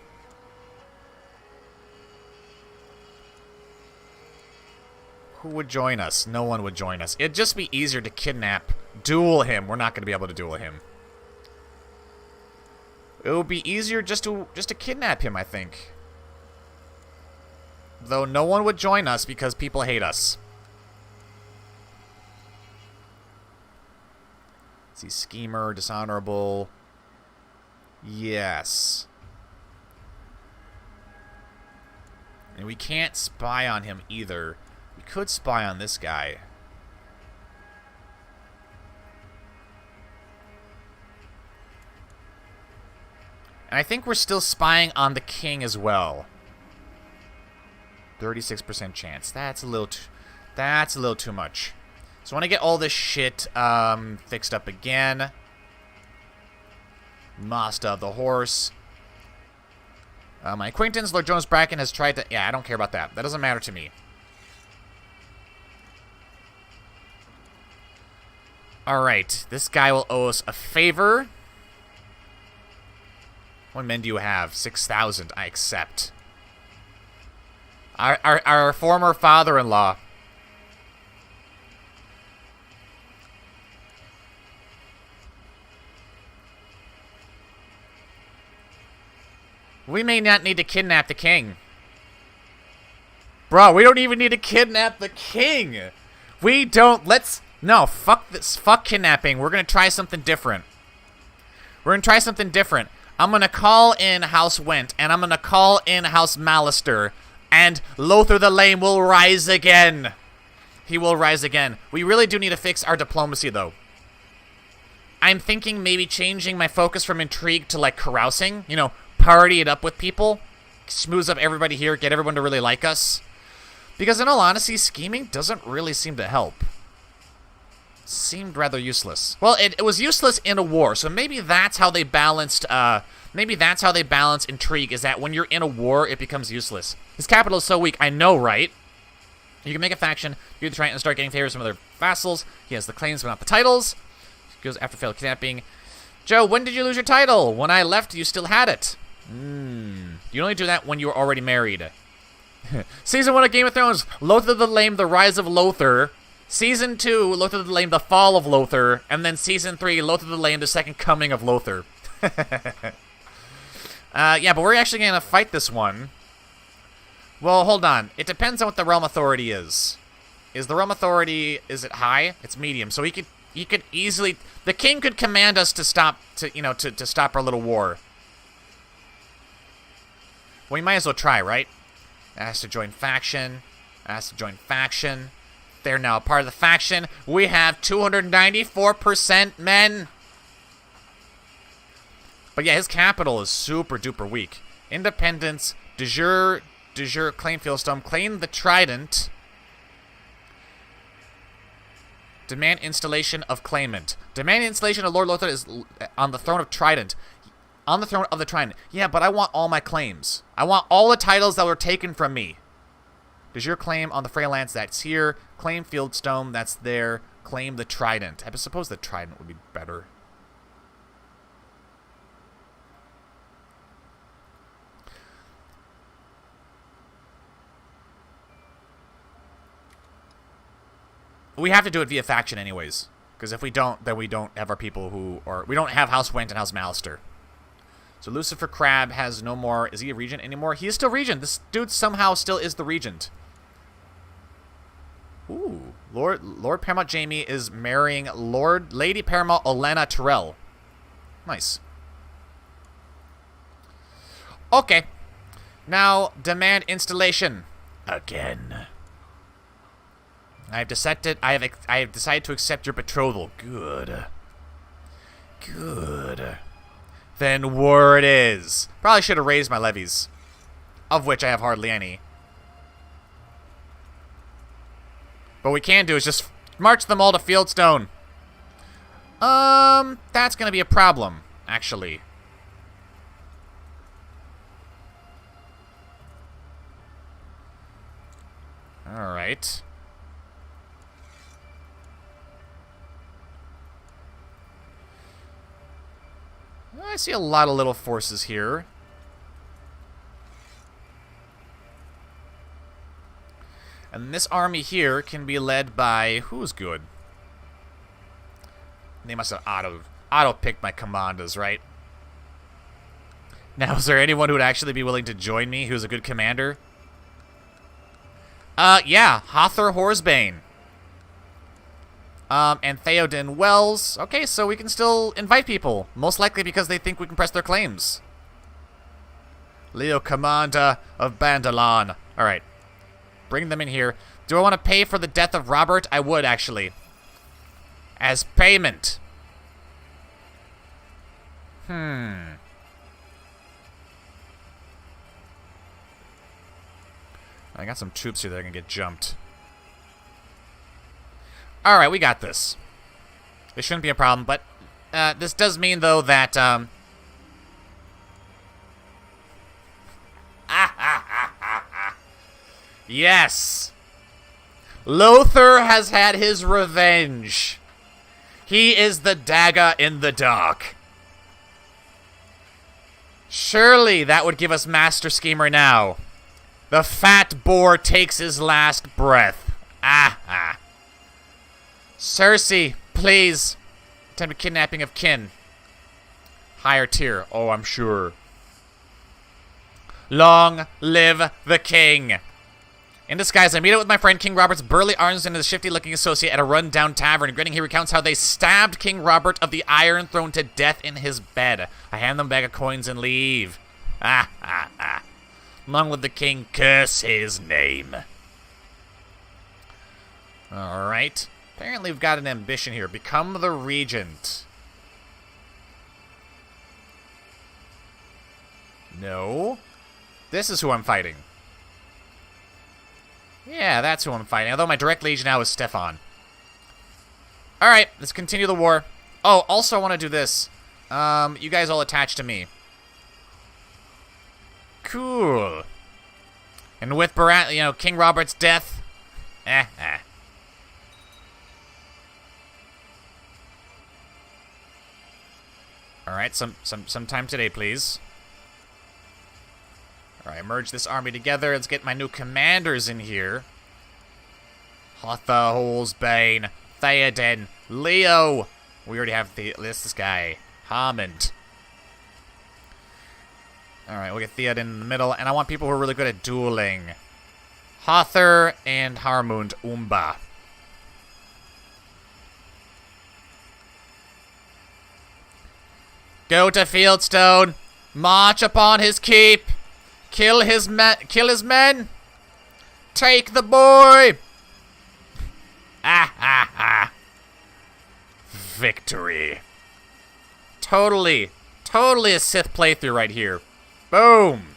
Who would join us? No one would join us. It'd just be easier to kidnap, duel him. We're not going to be able to duel him. It would be easier just to kidnap him, I think. Though no one would join us because people hate us. Let's see, schemer, dishonorable. Yes. And we can't spy on him either. We could spy on this guy. And I think we're still spying on the king as well. 36% chance. That's a little too much. So I want to get all this shit fixed up again. Masta the horse. My acquaintance, Lord Jonas Bracken, has tried to... Yeah, I don't care about that. That doesn't matter to me. Alright, this guy will owe us a favor. How many men do you have? 6,000. I accept. Our former father-in-law. We may not need to kidnap the king. Bro, we don't even need to kidnap the king. We don't... No, fuck this. Fuck kidnapping. We're going to try something different. We're gonna try something different. I'm gonna call in House Went, and I'm gonna call in House Mallister, and Lothar the Lame will rise again. He will rise again. We really do need to fix our diplomacy, though. I'm thinking maybe changing my focus from intrigue to, like, carousing. You know, party it up with people. Smooth up everybody here, get everyone to really like us. Because in all honesty, scheming doesn't really seem to help. Seemed rather useless. Well, it was useless in a war, so maybe that's how they balanced, maybe that's how they balance intrigue, is that when you're in a war, it becomes useless. His capital is so weak, I know, right? You can make a faction, you the Trident, and start getting favors from other vassals. He has the claims, but not the titles. He goes after failed kidnapping. Joe, when did you lose your title? When I left, you still had it. You only do that when you were already married. Season 1 of Game of Thrones, Lothar the Lame, The Rise of Lothar. Season 2, Lothar the Lame, The Fall of Lothar. And then Season 3, Lothar the Lame, The Second Coming of Lothar. Yeah, but we're actually going to fight this one. Well, hold on. It depends on what the realm authority is. Is the realm authority, is it high? It's medium. So he could easily, the king could command us to stop, to stop our little war. Well, we might as well try, right? Asked to join faction. Asked to join faction. They're now a part of the faction. We have 294% men. But yeah, his capital is super duper weak. Independence, de jure, claim Fieldstone, claim the Trident. Demand installation of claimant. Demand installation of Lord Lothar is on the throne of Trident. On the throne of the Trident. Yeah, but I want all my claims. I want all the titles that were taken from me. Does your claim on the Frey lands? That's here. Claim Fieldstone. That's there. Claim the Trident. I suppose the Trident would be better. We have to do it via faction anyways. Because if we don't, then we don't have our people who... Or we don't have House Went and House Mallister. So Lucifer Crab has no more... Is he a regent anymore? He is still regent. This dude somehow still is the regent. Ooh. Lord Paramount Jaime is marrying Lady Paramount Olenna Tyrell. Nice. Okay. Now, demand installation. Again. I have decided to accept your betrothal. Good. Good. Then war it is. Probably should have raised my levies. Of which I have hardly any. But what we can do is just march them all to Fieldstone. That's gonna be a problem, actually. Alright. I see a lot of little forces here. And this army here can be led by... Who's good? They must have auto-picked my commandos, right? Now, is there anyone who would actually be willing to join me who's a good commander? Yeah. Hothar Horsebane. And Theoden Wells. Okay, so we can still invite people. Most likely because they think we can press their claims. Leo Commander of Bandalon. Alright. Bring them in here. Do I want to pay for the death of Robert? I would, actually. As payment. I got some troops here that are going to get jumped. Alright, we got this. This shouldn't be a problem, but this does mean, though, that... Yes! Lothar has had his revenge. He is the dagger in the dark. Surely that would give us Master Schemer now. The fat boar takes his last breath. Cersei, please. Attempted kidnapping of kin. Higher tier. Oh, I'm sure. Long live the king. In disguise, I meet up with my friend King Robert's burly Arnston and his shifty-looking associate at a run-down tavern. Grinning, he recounts how they stabbed King Robert of the Iron Throne to death in his bed. I hand them a bag of coins and leave. Long live the king, curse his name. Alright. Apparently we've got an ambition here. Become the regent. No. This is who I'm fighting. Yeah, that's who I'm fighting. Although my direct liege now is Stefan. Alright, let's continue the war. Oh, also I want to do this. You guys all attach to me. Cool. And with King Robert's death. Alright, some time today, please. Alright, merge this army together. Let's get my new commanders in here. Lothar, Holzbane, Theoden, Leo. We already have this guy. Hammond. Alright, we'll get Theoden in the middle. And I want people who are really good at dueling. Hothar and Harmund Umba. Go to Fieldstone. March upon his keep. Kill his men. Take the boy. Victory. Totally a Sith playthrough right here. Boom.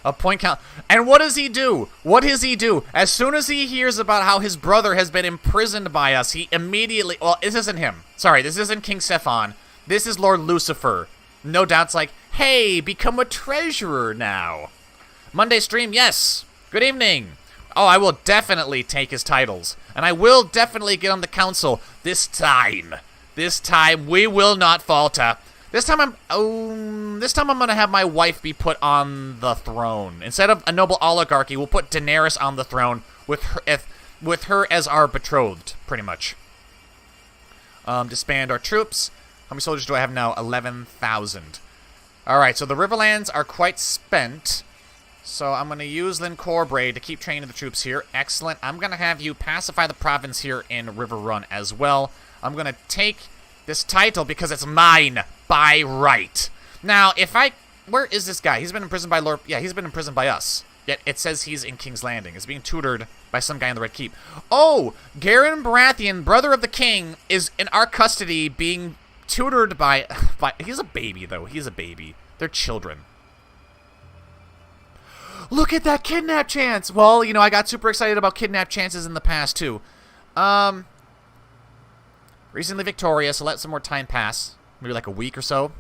A point count. And what does he do? What does he do? As soon as he hears about how his brother has been imprisoned by us, he immediately... Well, this isn't him. Sorry, this isn't King Stefan. This is Lord Lucifer. No doubt's like, hey, become a treasurer now. Monday stream, yes. Good evening. Oh, I will definitely take his titles. And I will definitely get on the council this time. This time, we will not falter. This time I'm gonna have my wife be put on the throne. Instead of a noble oligarchy, we'll put Daenerys on the throne with her as our betrothed, pretty much. Disband our troops. How many soldiers do I have now? 11,000. Alright, so the Riverlands are quite spent. So I'm going to use Lyn Corbray to keep training the troops here. Excellent. I'm going to have you pacify the province here in Riverrun as well. I'm going to take this title because it's mine by right. Now, where is this guy? He's been imprisoned by Lord... Yeah, he's been imprisoned by us. Yet it says he's in King's Landing. He's being tutored by some guy in the Red Keep. Oh! Garen Baratheon, brother of the king, is in our custody being tutored by... He's a baby, though. He's a baby. They're children. Look at that kidnap chance! Well, you know, I got super excited about kidnap chances in the past, too. Recently victorious, so let some more time pass. Maybe like a week or so.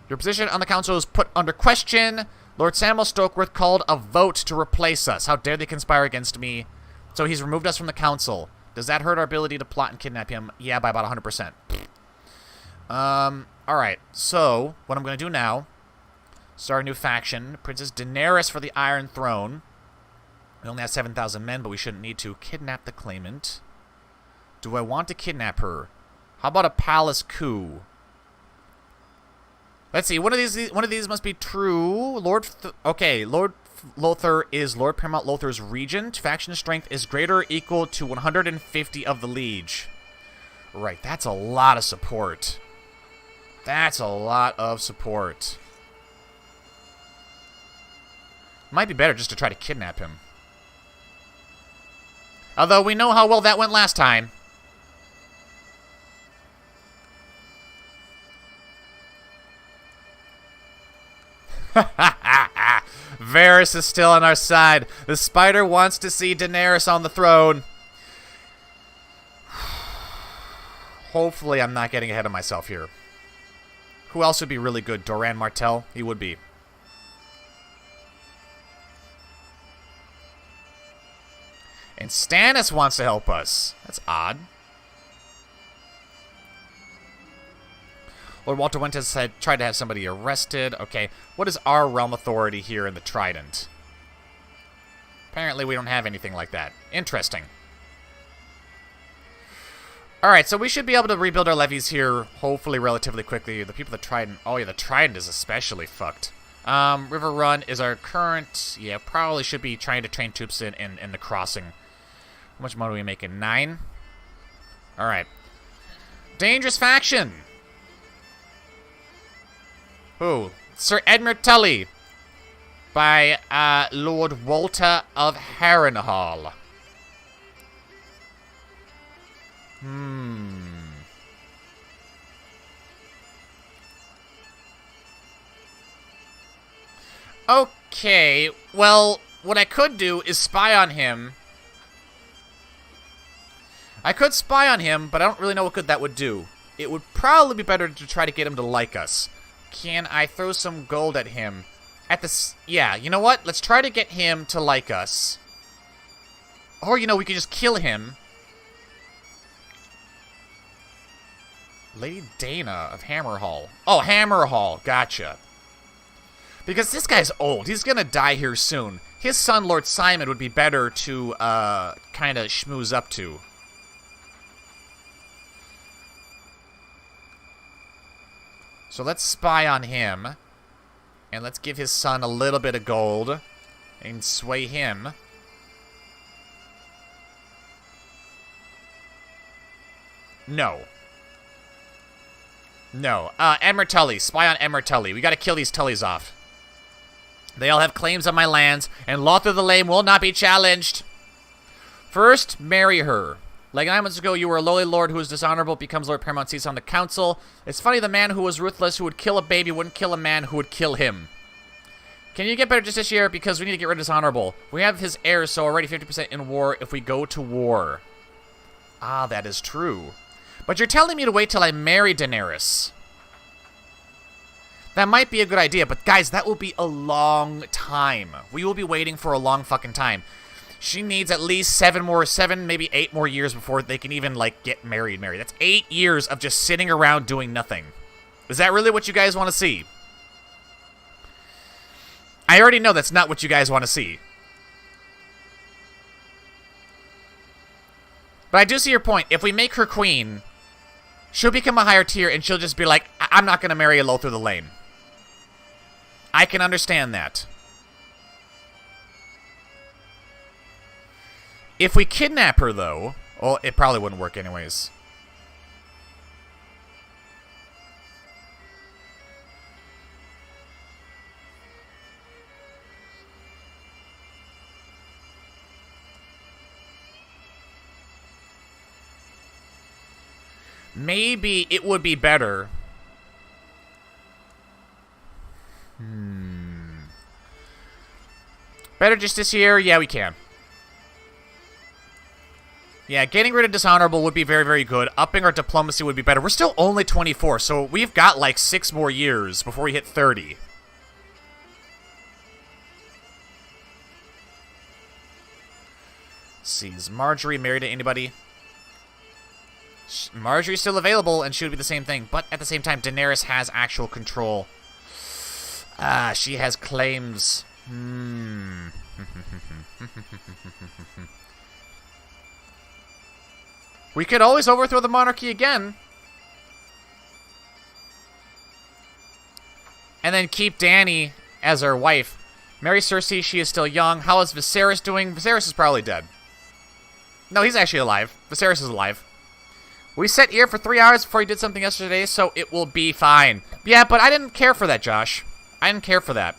Your position on the council is put under question. Lord Samuel Stokeworth called a vote to replace us. How dare they conspire against me? So he's removed us from the council. Does that hurt our ability to plot and kidnap him? Yeah, by about 100%. Alright, so what I'm going to do now, start a new faction. Princess Daenerys for the Iron Throne. We only have 7,000 men, but we shouldn't need to. Kidnap the claimant. Do I want to kidnap her? How about a palace coup? Let's see. One of these must be true. Lord Lothar is Lord Paramount Lothar's regent. Faction strength is greater or equal to 150 of the liege. Right, that's a lot of support. That's a lot of support. Might be better just to try to kidnap him. Although we know how well that went last time. Varys is still on our side. The spider wants to see Daenerys on the throne. Hopefully I'm not getting ahead of myself here. Who else would be really good? Doran Martell? He would be. And Stannis wants to help us. That's odd. Lord Walter Wentes had tried to have somebody arrested. Okay, what is our realm authority here in the Trident? Apparently we don't have anything like that. Interesting. Alright, so we should be able to rebuild our levies here, hopefully relatively quickly. The people of the Trident... Oh, yeah, the Trident is especially fucked. Riverrun is our current... Yeah, probably should be trying to train troops in the crossing. How much money are we making? 9? Alright. Dangerous faction! Who? Sir Edmund Tully. By, Lord Walder of Harrenhal. Okay, well, what I could do is spy on him. I could spy on him, but I don't really know what good that would do. It would probably be better to try to get him to like us. Can I throw some gold at him? Yeah, you know what? Let's try to get him to like us. Or, you know, we could just kill him. Lady Dana of Hammerhall. Oh, Hammerhall. Gotcha. Because this guy's old. He's gonna die here soon. His son, Lord Simon, would be better to, kind of schmooze up to. So let's spy on him. And let's give his son a little bit of gold. And sway him. No. No. Emmer Tully. Spy on Emmer Tully. We gotta kill these Tullys off. They all have claims on my lands, and Lothar the Lame will not be challenged. First, marry her. Like 9 months ago, you were a lowly lord who was dishonorable, becomes Lord Paramount, seats on the council. It's funny the man who was ruthless, who would kill a baby, wouldn't kill a man who would kill him. Can you get better just this year? Because we need to get rid of dishonorable. We have his heirs, so already 50% in war if we go to war. Ah, that is true. But you're telling me to wait till I marry Daenerys. That might be a good idea, but guys, that will be a long time. We will be waiting for a long fucking time. She needs at least 7, maybe 8 more years before they can even, like, get married. That's 8 years of just sitting around doing nothing. Is that really what you guys want to see? I already know that's not what you guys want to see. But I do see your point. If we make her queen, she'll become a higher tier, and she'll just be like, I'm not going to marry a Lothar the Lame. I can understand that. If we kidnap her, though... Well, it probably wouldn't work anyways. Maybe it would be better... Better just this year? Yeah, we can. Yeah, getting rid of dishonorable would be very, very good. Upping our diplomacy would be better. We're still only 24, so we've got like 6 more years before we hit 30. Let's see, is Marjorie married to anybody? Marjorie's still available, and she would be the same thing. But at the same time, Daenerys has actual control. She has claims. We could always overthrow the monarchy again. And then keep Dany as our wife. Marry Cersei, she is still young. How is Viserys doing? Viserys is probably dead. No, he's actually alive. Viserys is alive. We sat here for 3 hours before he did something yesterday, so it will be fine. Yeah, but I didn't care for that, Josh. I didn't care for that.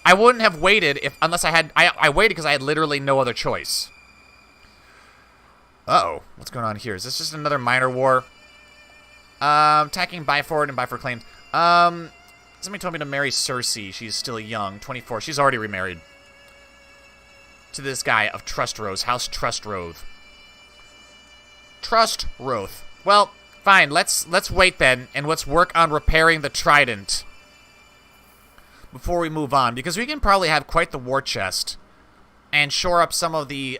I wouldn't have waited unless I had... I waited because I had literally no other choice. Uh-oh. What's going on here? Is this just another minor war? Attacking Byford and Byford claims. Somebody told me to marry Cersei. She's still young. 24. She's already remarried. To this guy of Trustrose. House Trustrose. Trustrose. Well, fine. Let's wait then, and let's work on repairing the Trident before we move on, because we can probably have quite the war chest and shore up some of the,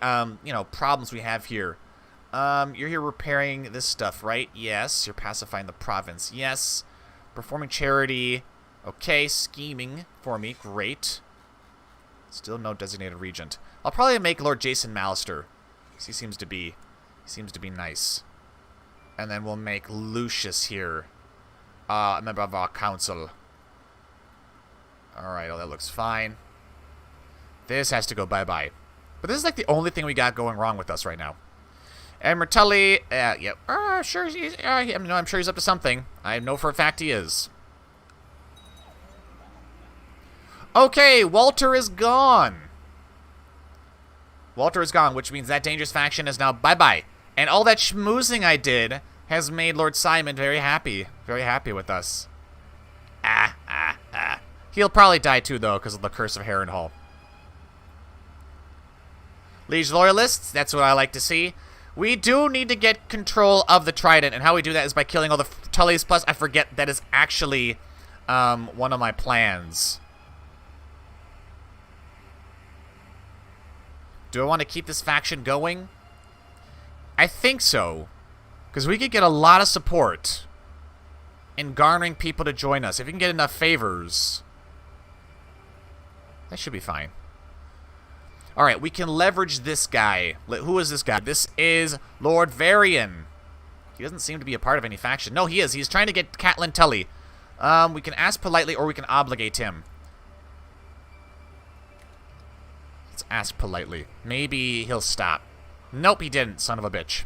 problems we have here. You're here repairing this stuff, right? Yes. You're pacifying the province. Yes. Performing charity. Okay. Scheming for me. Great. Still no designated regent. I'll probably make Lord Jason Mallister. He seems to be nice. And then we'll make Lucius here a member of our council. Alright, well, that looks fine. This has to go bye-bye. But this is like the only thing we got going wrong with us right now. And Martelli, yep. Sure, I'm sure he's up to something. I know for a fact he is. Okay, Walder is gone. Walder is gone, which means that dangerous faction is now bye-bye. And all that schmoozing I did has made Lord Simon very happy. Very happy with us. He'll probably die too, though, because of the curse of Harrenhal. Liege loyalists, that's what I like to see. We do need to get control of the Trident, and how we do that is by killing all the Tullys, plus I forget that is actually one of my plans. Do I want to keep this faction going? I think so, because we could get a lot of support in garnering people to join us. If we can get enough favors, that should be fine. Alright, we can leverage this guy. Who is this guy? This is Lord Valyrian. He doesn't seem to be a part of any faction. No, he is. He's trying to get Catelyn Tully. We can ask politely or we can obligate him. Let's ask politely. Maybe he'll stop. Nope, he didn't, son of a bitch.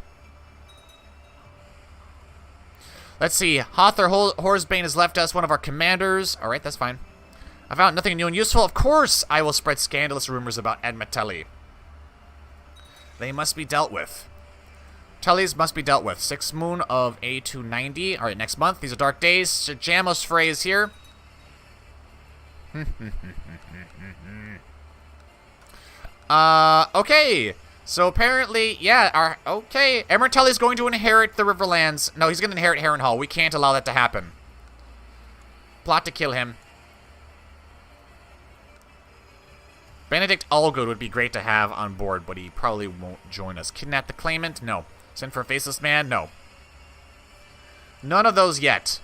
Let's see. Lothar Horsebane has left us, one of our commanders. Alright, that's fine. I found nothing new and useful. Of course, I will spread scandalous rumors about Martel. They must be dealt with. Tullys must be dealt with. 6th moon of A290. Alright, next month. These are dark days. Sir House Frey is here. Okay. So apparently, yeah, okay. Martel is going to inherit the Riverlands. No, he's going to inherit Harrenhal. We can't allow that to happen. Plot to kill him. Benedict Allgood would be great to have on board, but he probably won't join us. Kidnap the claimant? No. Send for a faceless man? No. None of those yet.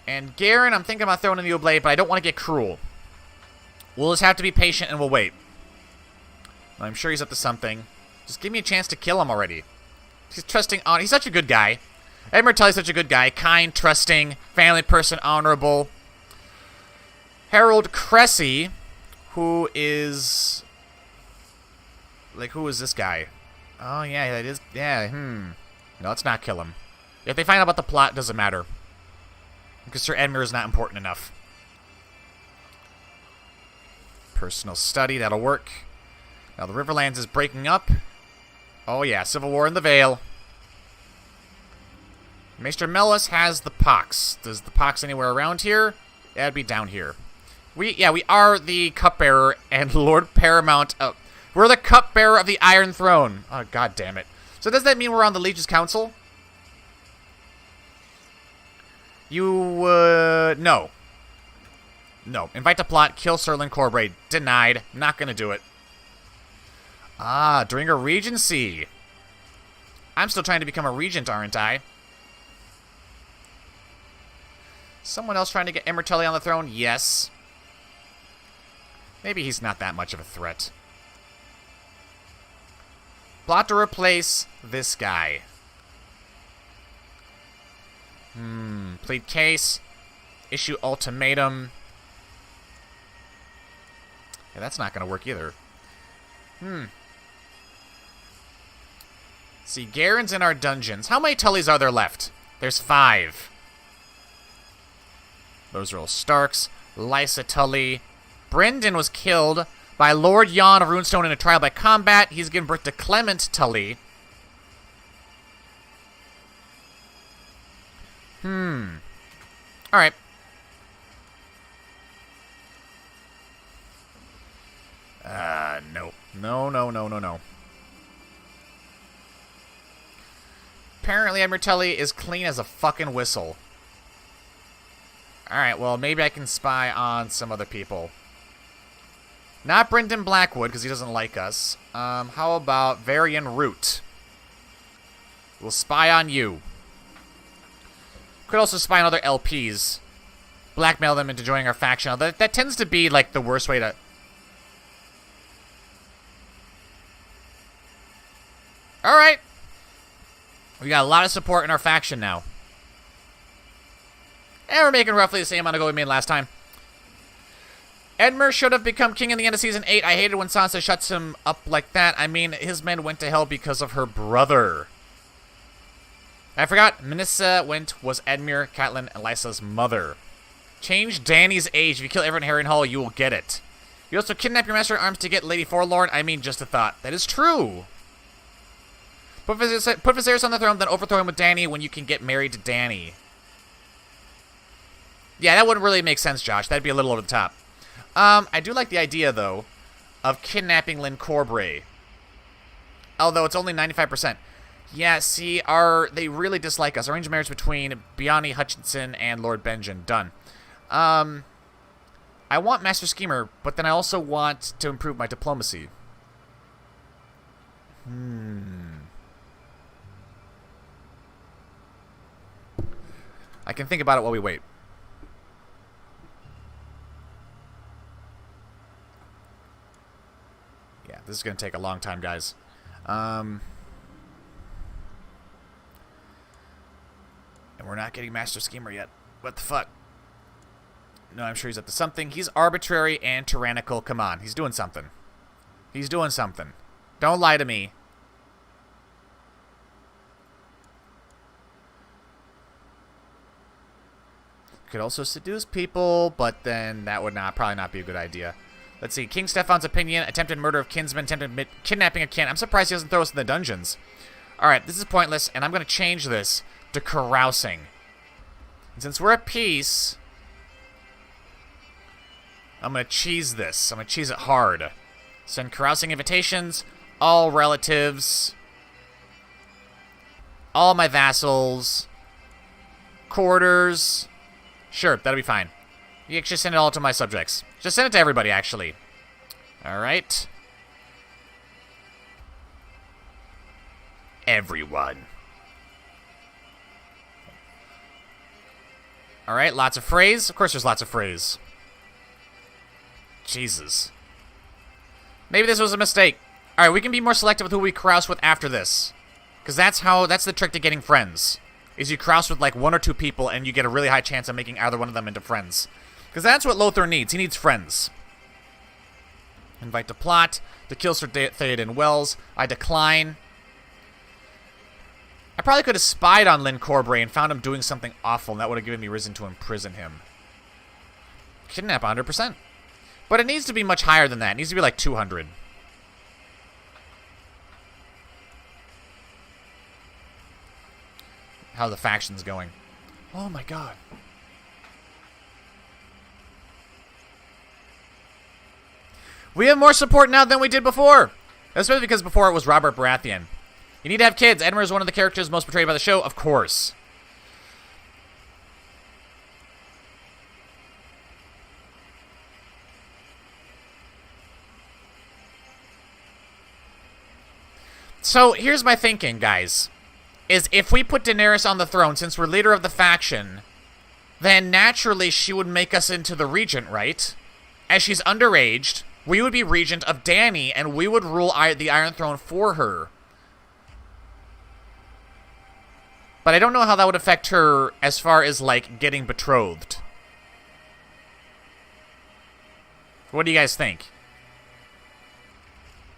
And Garen, I'm thinking about throwing in the Oblate, but I don't want to get cruel. We'll just have to be patient and we'll wait. I'm sure he's up to something. Just give me a chance to kill him already. He's trusting on. He's such a good guy. Martel's such a good guy. Kind, trusting, family person, honorable. Harold Cressy, who is... Like, who is this guy? Oh, yeah, that is... Yeah, No, let's not kill him. If they find out about the plot, it doesn't matter. Because Sir Edmure is not important enough. Personal study, that'll work. Now, the Riverlands is breaking up. Oh, yeah, Civil War in the Vale. Maester Mellus has the pox. Does the pox anywhere around here? That'd be down here. We are the cupbearer and Lord Paramount. We're the cupbearer of the Iron Throne. Oh, god damn it. So does that mean we're on the Liege's Council? No. No. Invite to plot, kill Serlin Corbray. Denied. Not gonna do it. Ah, during a regency. I'm still trying to become a regent, aren't I? Someone else trying to get Martel on the throne? Yes. Maybe he's not that much of a threat. Plot to replace this guy. Plead case. Issue ultimatum. Yeah, that's not going to work either. See, Garen's in our dungeons. How many Tullys are there left? There's 5. Those are all Starks. Lysa Tully. Brendan was killed by Lord Jan of Runestone in a trial by combat. He's given birth to Clement Tully. Alright. No. No. Apparently, Martelli is clean as a fucking whistle. Alright, well, maybe I can spy on some other people. Not Brendan Blackwood, because he doesn't like us. How about Varian Root? We'll spy on you. Could also spy on other LPs. Blackmail them into joining our faction. That tends to be, like, the worst way to... Alright. We got a lot of support in our faction now. And we're making roughly the same amount of gold we made last time. Edmure should have become king in the end of Season 8. I hated when Sansa shuts him up like that. I mean, his men went to hell because of her brother. I forgot, Minissa was Edmure, Catelyn, and Lysa's mother. Change Dany's age. If you kill everyone in Harrenhal, you will get it. You also kidnap your master at arms to get Lady Forlorn. I mean, just a thought. That is true. Put Viserys on the throne, then overthrow him with Dany when you can get married to Dany. Yeah, that wouldn't really make sense, Josh. That'd be a little over the top. I do like the idea, though, of kidnapping Lyn Corbray. Although it's only 95%. Yeah, see, they really dislike us. Arranged marriage between Biani Hutchinson and Lord Benjen. Done. I want Master Schemer, but then I also want to improve my diplomacy. I can think about it while we wait. Yeah, this is going to take a long time, guys. And we're not getting Master Schemer yet. What the fuck? No, I'm sure he's up to something. He's arbitrary and tyrannical. Come on, he's doing something. He's doing something. Don't lie to me. Could also seduce people, but then that would probably not be a good idea. Let's see. King Stefan's opinion. Attempted murder of kinsman. Attempted kidnapping of kin. I'm surprised he doesn't throw us in the dungeons. Alright, this is pointless, and I'm going to change this to carousing. And since we're at peace, I'm going to cheese this. I'm going to cheese it hard. Send carousing invitations. All relatives. All my vassals. Quarters. Sure, that'll be fine. You can just send it all to my subjects. Just send it to everybody, actually. Alright. Everyone. Alright, lots of Freys. Of course there's lots of Freys. Jesus. Maybe this was a mistake. Alright, we can be more selective with who we carouse with after this. Because that's the trick to getting friends. Is you carouse with like 1 or 2 people and you get a really high chance of making either one of them into friends. Because that's what Lothar needs. He needs friends. Invite to plot. To kill Sir Theoden Wells. I decline. I probably could have spied on Lyn Corbray and found him doing something awful, and that would have given me reason to imprison him. Kidnap 100%. But it needs to be much higher than that. It needs to be like 200. How the faction's going. Oh my god. We have more support now than we did before. Especially because before it was Robert Baratheon. You need to have kids. Edmure is one of the characters most betrayed by the show, of course. So, here's my thinking, guys. Is if we put Daenerys on the throne, since we're leader of the faction, then naturally she would make us into the regent, right? As she's underaged, we would be regent of Dany, and we would rule the Iron Throne for her. But I don't know how that would affect her as far as, like, getting betrothed. What do you guys think?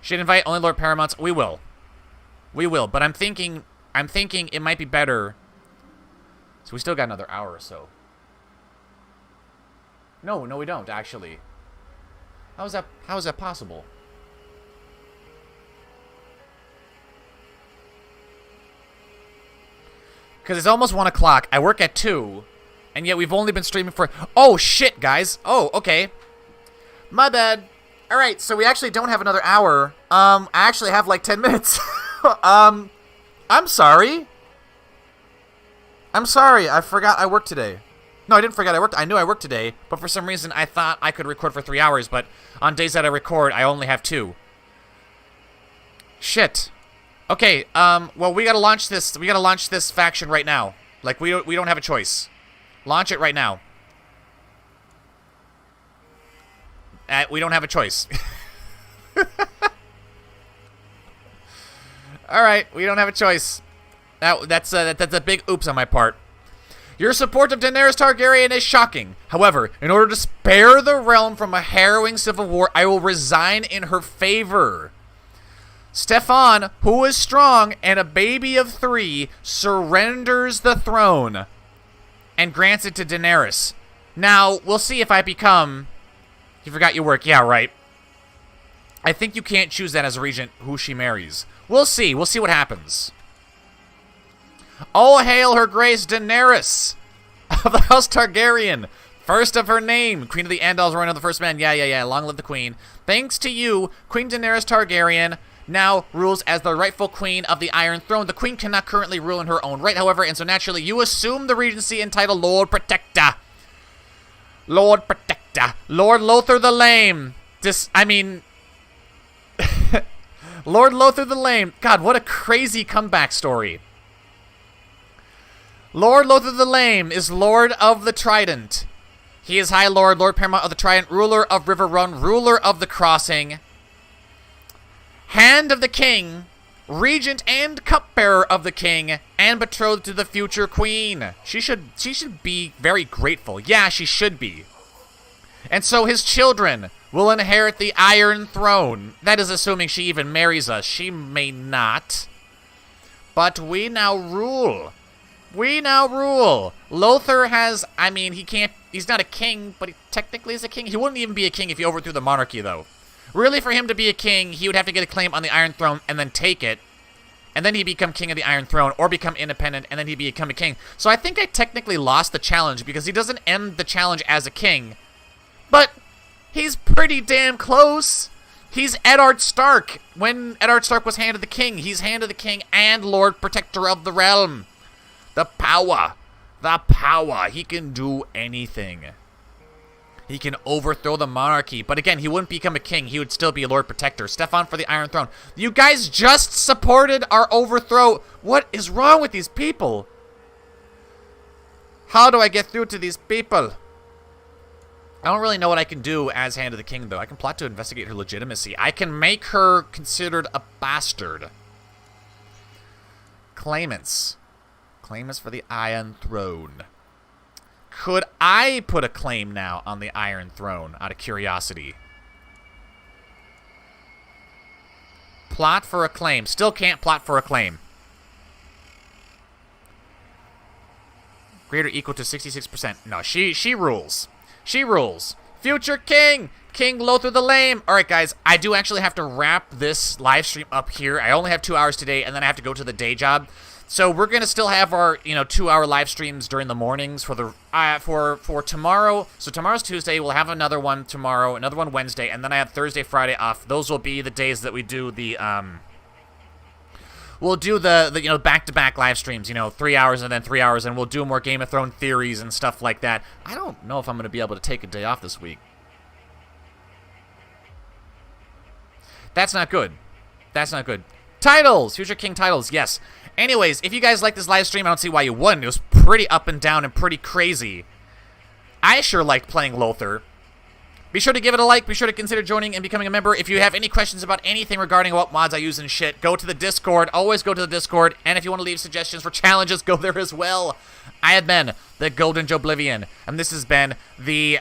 Should invite only Lord Paramounts? We will. We will, but I'm thinking it might be better. So we still got another hour or so. No, we don't, actually. How is that possible? Because it's almost 1 o'clock. I work at 2. And yet we've only been streaming for... Oh, shit, guys. Oh, okay. My bad. Alright, so we actually don't have another hour. I actually have like 10 minutes. I'm sorry. I'm sorry. I forgot I worked today. No, I didn't forget I worked. I knew I worked today. But for some reason, I thought I could record for 3 hours. But on days that I record, I only have 2. Shit. Okay, well, we gotta launch this. We gotta launch this faction right now. Like, we don't have a choice. Launch it right now. We don't have a choice. Alright, we don't have a choice. That's a big oops on my part. Your support of Daenerys Targaryen is shocking. However, in order to spare the realm from a harrowing civil war, I will resign in her favor. Stefan, who is strong and a baby of 3, surrenders the throne and grants it to Daenerys. Now, we'll see if I become... You forgot your work. Yeah, right. I think you can't choose that as a regent who she marries. We'll see. We'll see what happens. Oh, hail her grace Daenerys of the House Targaryen, first of her name, Queen of the Andals, reign of the first man. Yeah, long live the queen. Thanks to you, Queen Daenerys Targaryen now rules as the rightful queen of the Iron Throne. The queen cannot currently rule in her own right, however, and so naturally you assume the regency and title Lord Protector. Lord Protector. Lord Lothar the Lame. Lord Lothar the Lame. God, what a crazy comeback story. Lord Lothar the Lame is Lord of the Trident. He is High Lord, Lord Paramount of the Trident, ruler of Riverrun, ruler of the Crossing, Hand of the King, Regent and Cupbearer of the King, and betrothed to the future Queen. She should be very grateful. Yeah, she should be. And so his children will inherit the Iron Throne. That is assuming she even marries us. She may not. But we now rule. We now rule. Lothar has, he's not a king, but he technically is a king. He wouldn't even be a king if he overthrew the monarchy, though. Really, for him to be a king, he would have to get a claim on the Iron Throne and then take it. And then he'd become king of the Iron Throne, or become independent, and then he'd become a king. So I think I technically lost the challenge, because he doesn't end the challenge as a king. But he's pretty damn close. He's Eddard Stark. When Eddard Stark was Hand of the King, he's Hand of the King and Lord Protector of the Realm. The power. The power. He can do anything. He can overthrow the monarchy. But again, he wouldn't become a king. He would still be a Lord Protector. Stefan for the Iron Throne. You guys just supported our overthrow. What is wrong with these people? How do I get through to these people? I don't really know what I can do as Hand of the King, though. I can plot to investigate her legitimacy. I can make her considered a bastard. Claimants. Claimants for the Iron Throne. Could I put a claim now on the Iron Throne, out of curiosity? Plot for a claim. Still can't plot for a claim. Greater or equal to 66%. No, she rules. She rules. Future King! King Lothar the Lame! Alright, guys, I do actually have to wrap this live stream up here. I only have 2 hours today, and then I have to go to the day job. So we're going to still have our, 2-hour live streams during the mornings for the for tomorrow. So tomorrow's Tuesday. We'll have another one tomorrow, another one Wednesday, and then I have Thursday, Friday off. Those will be the days that we do the we'll do the back-to-back live streams, 3 hours and then 3 hours, and we'll do more Game of Thrones theories and stuff like that. I don't know if I'm going to be able to take a day off this week. That's not good. That's not good. Titles! Future King titles, yes. Anyways, if you guys like this live stream, I don't see why you wouldn't. It was pretty up and down and pretty crazy. I sure liked playing Lothar. Be sure to give it a like. Be sure to consider joining and becoming a member. If you have any questions about anything regarding what mods I use and shit, go to the Discord. Always go to the Discord. And if you want to leave suggestions for challenges, go there as well. I have been the Golden Joeblivion, and this has been the,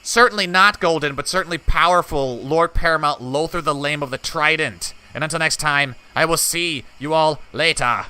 certainly not golden, but certainly powerful Lord Paramount Lothar the Lame of the Trident. And until next time, I will see you all later.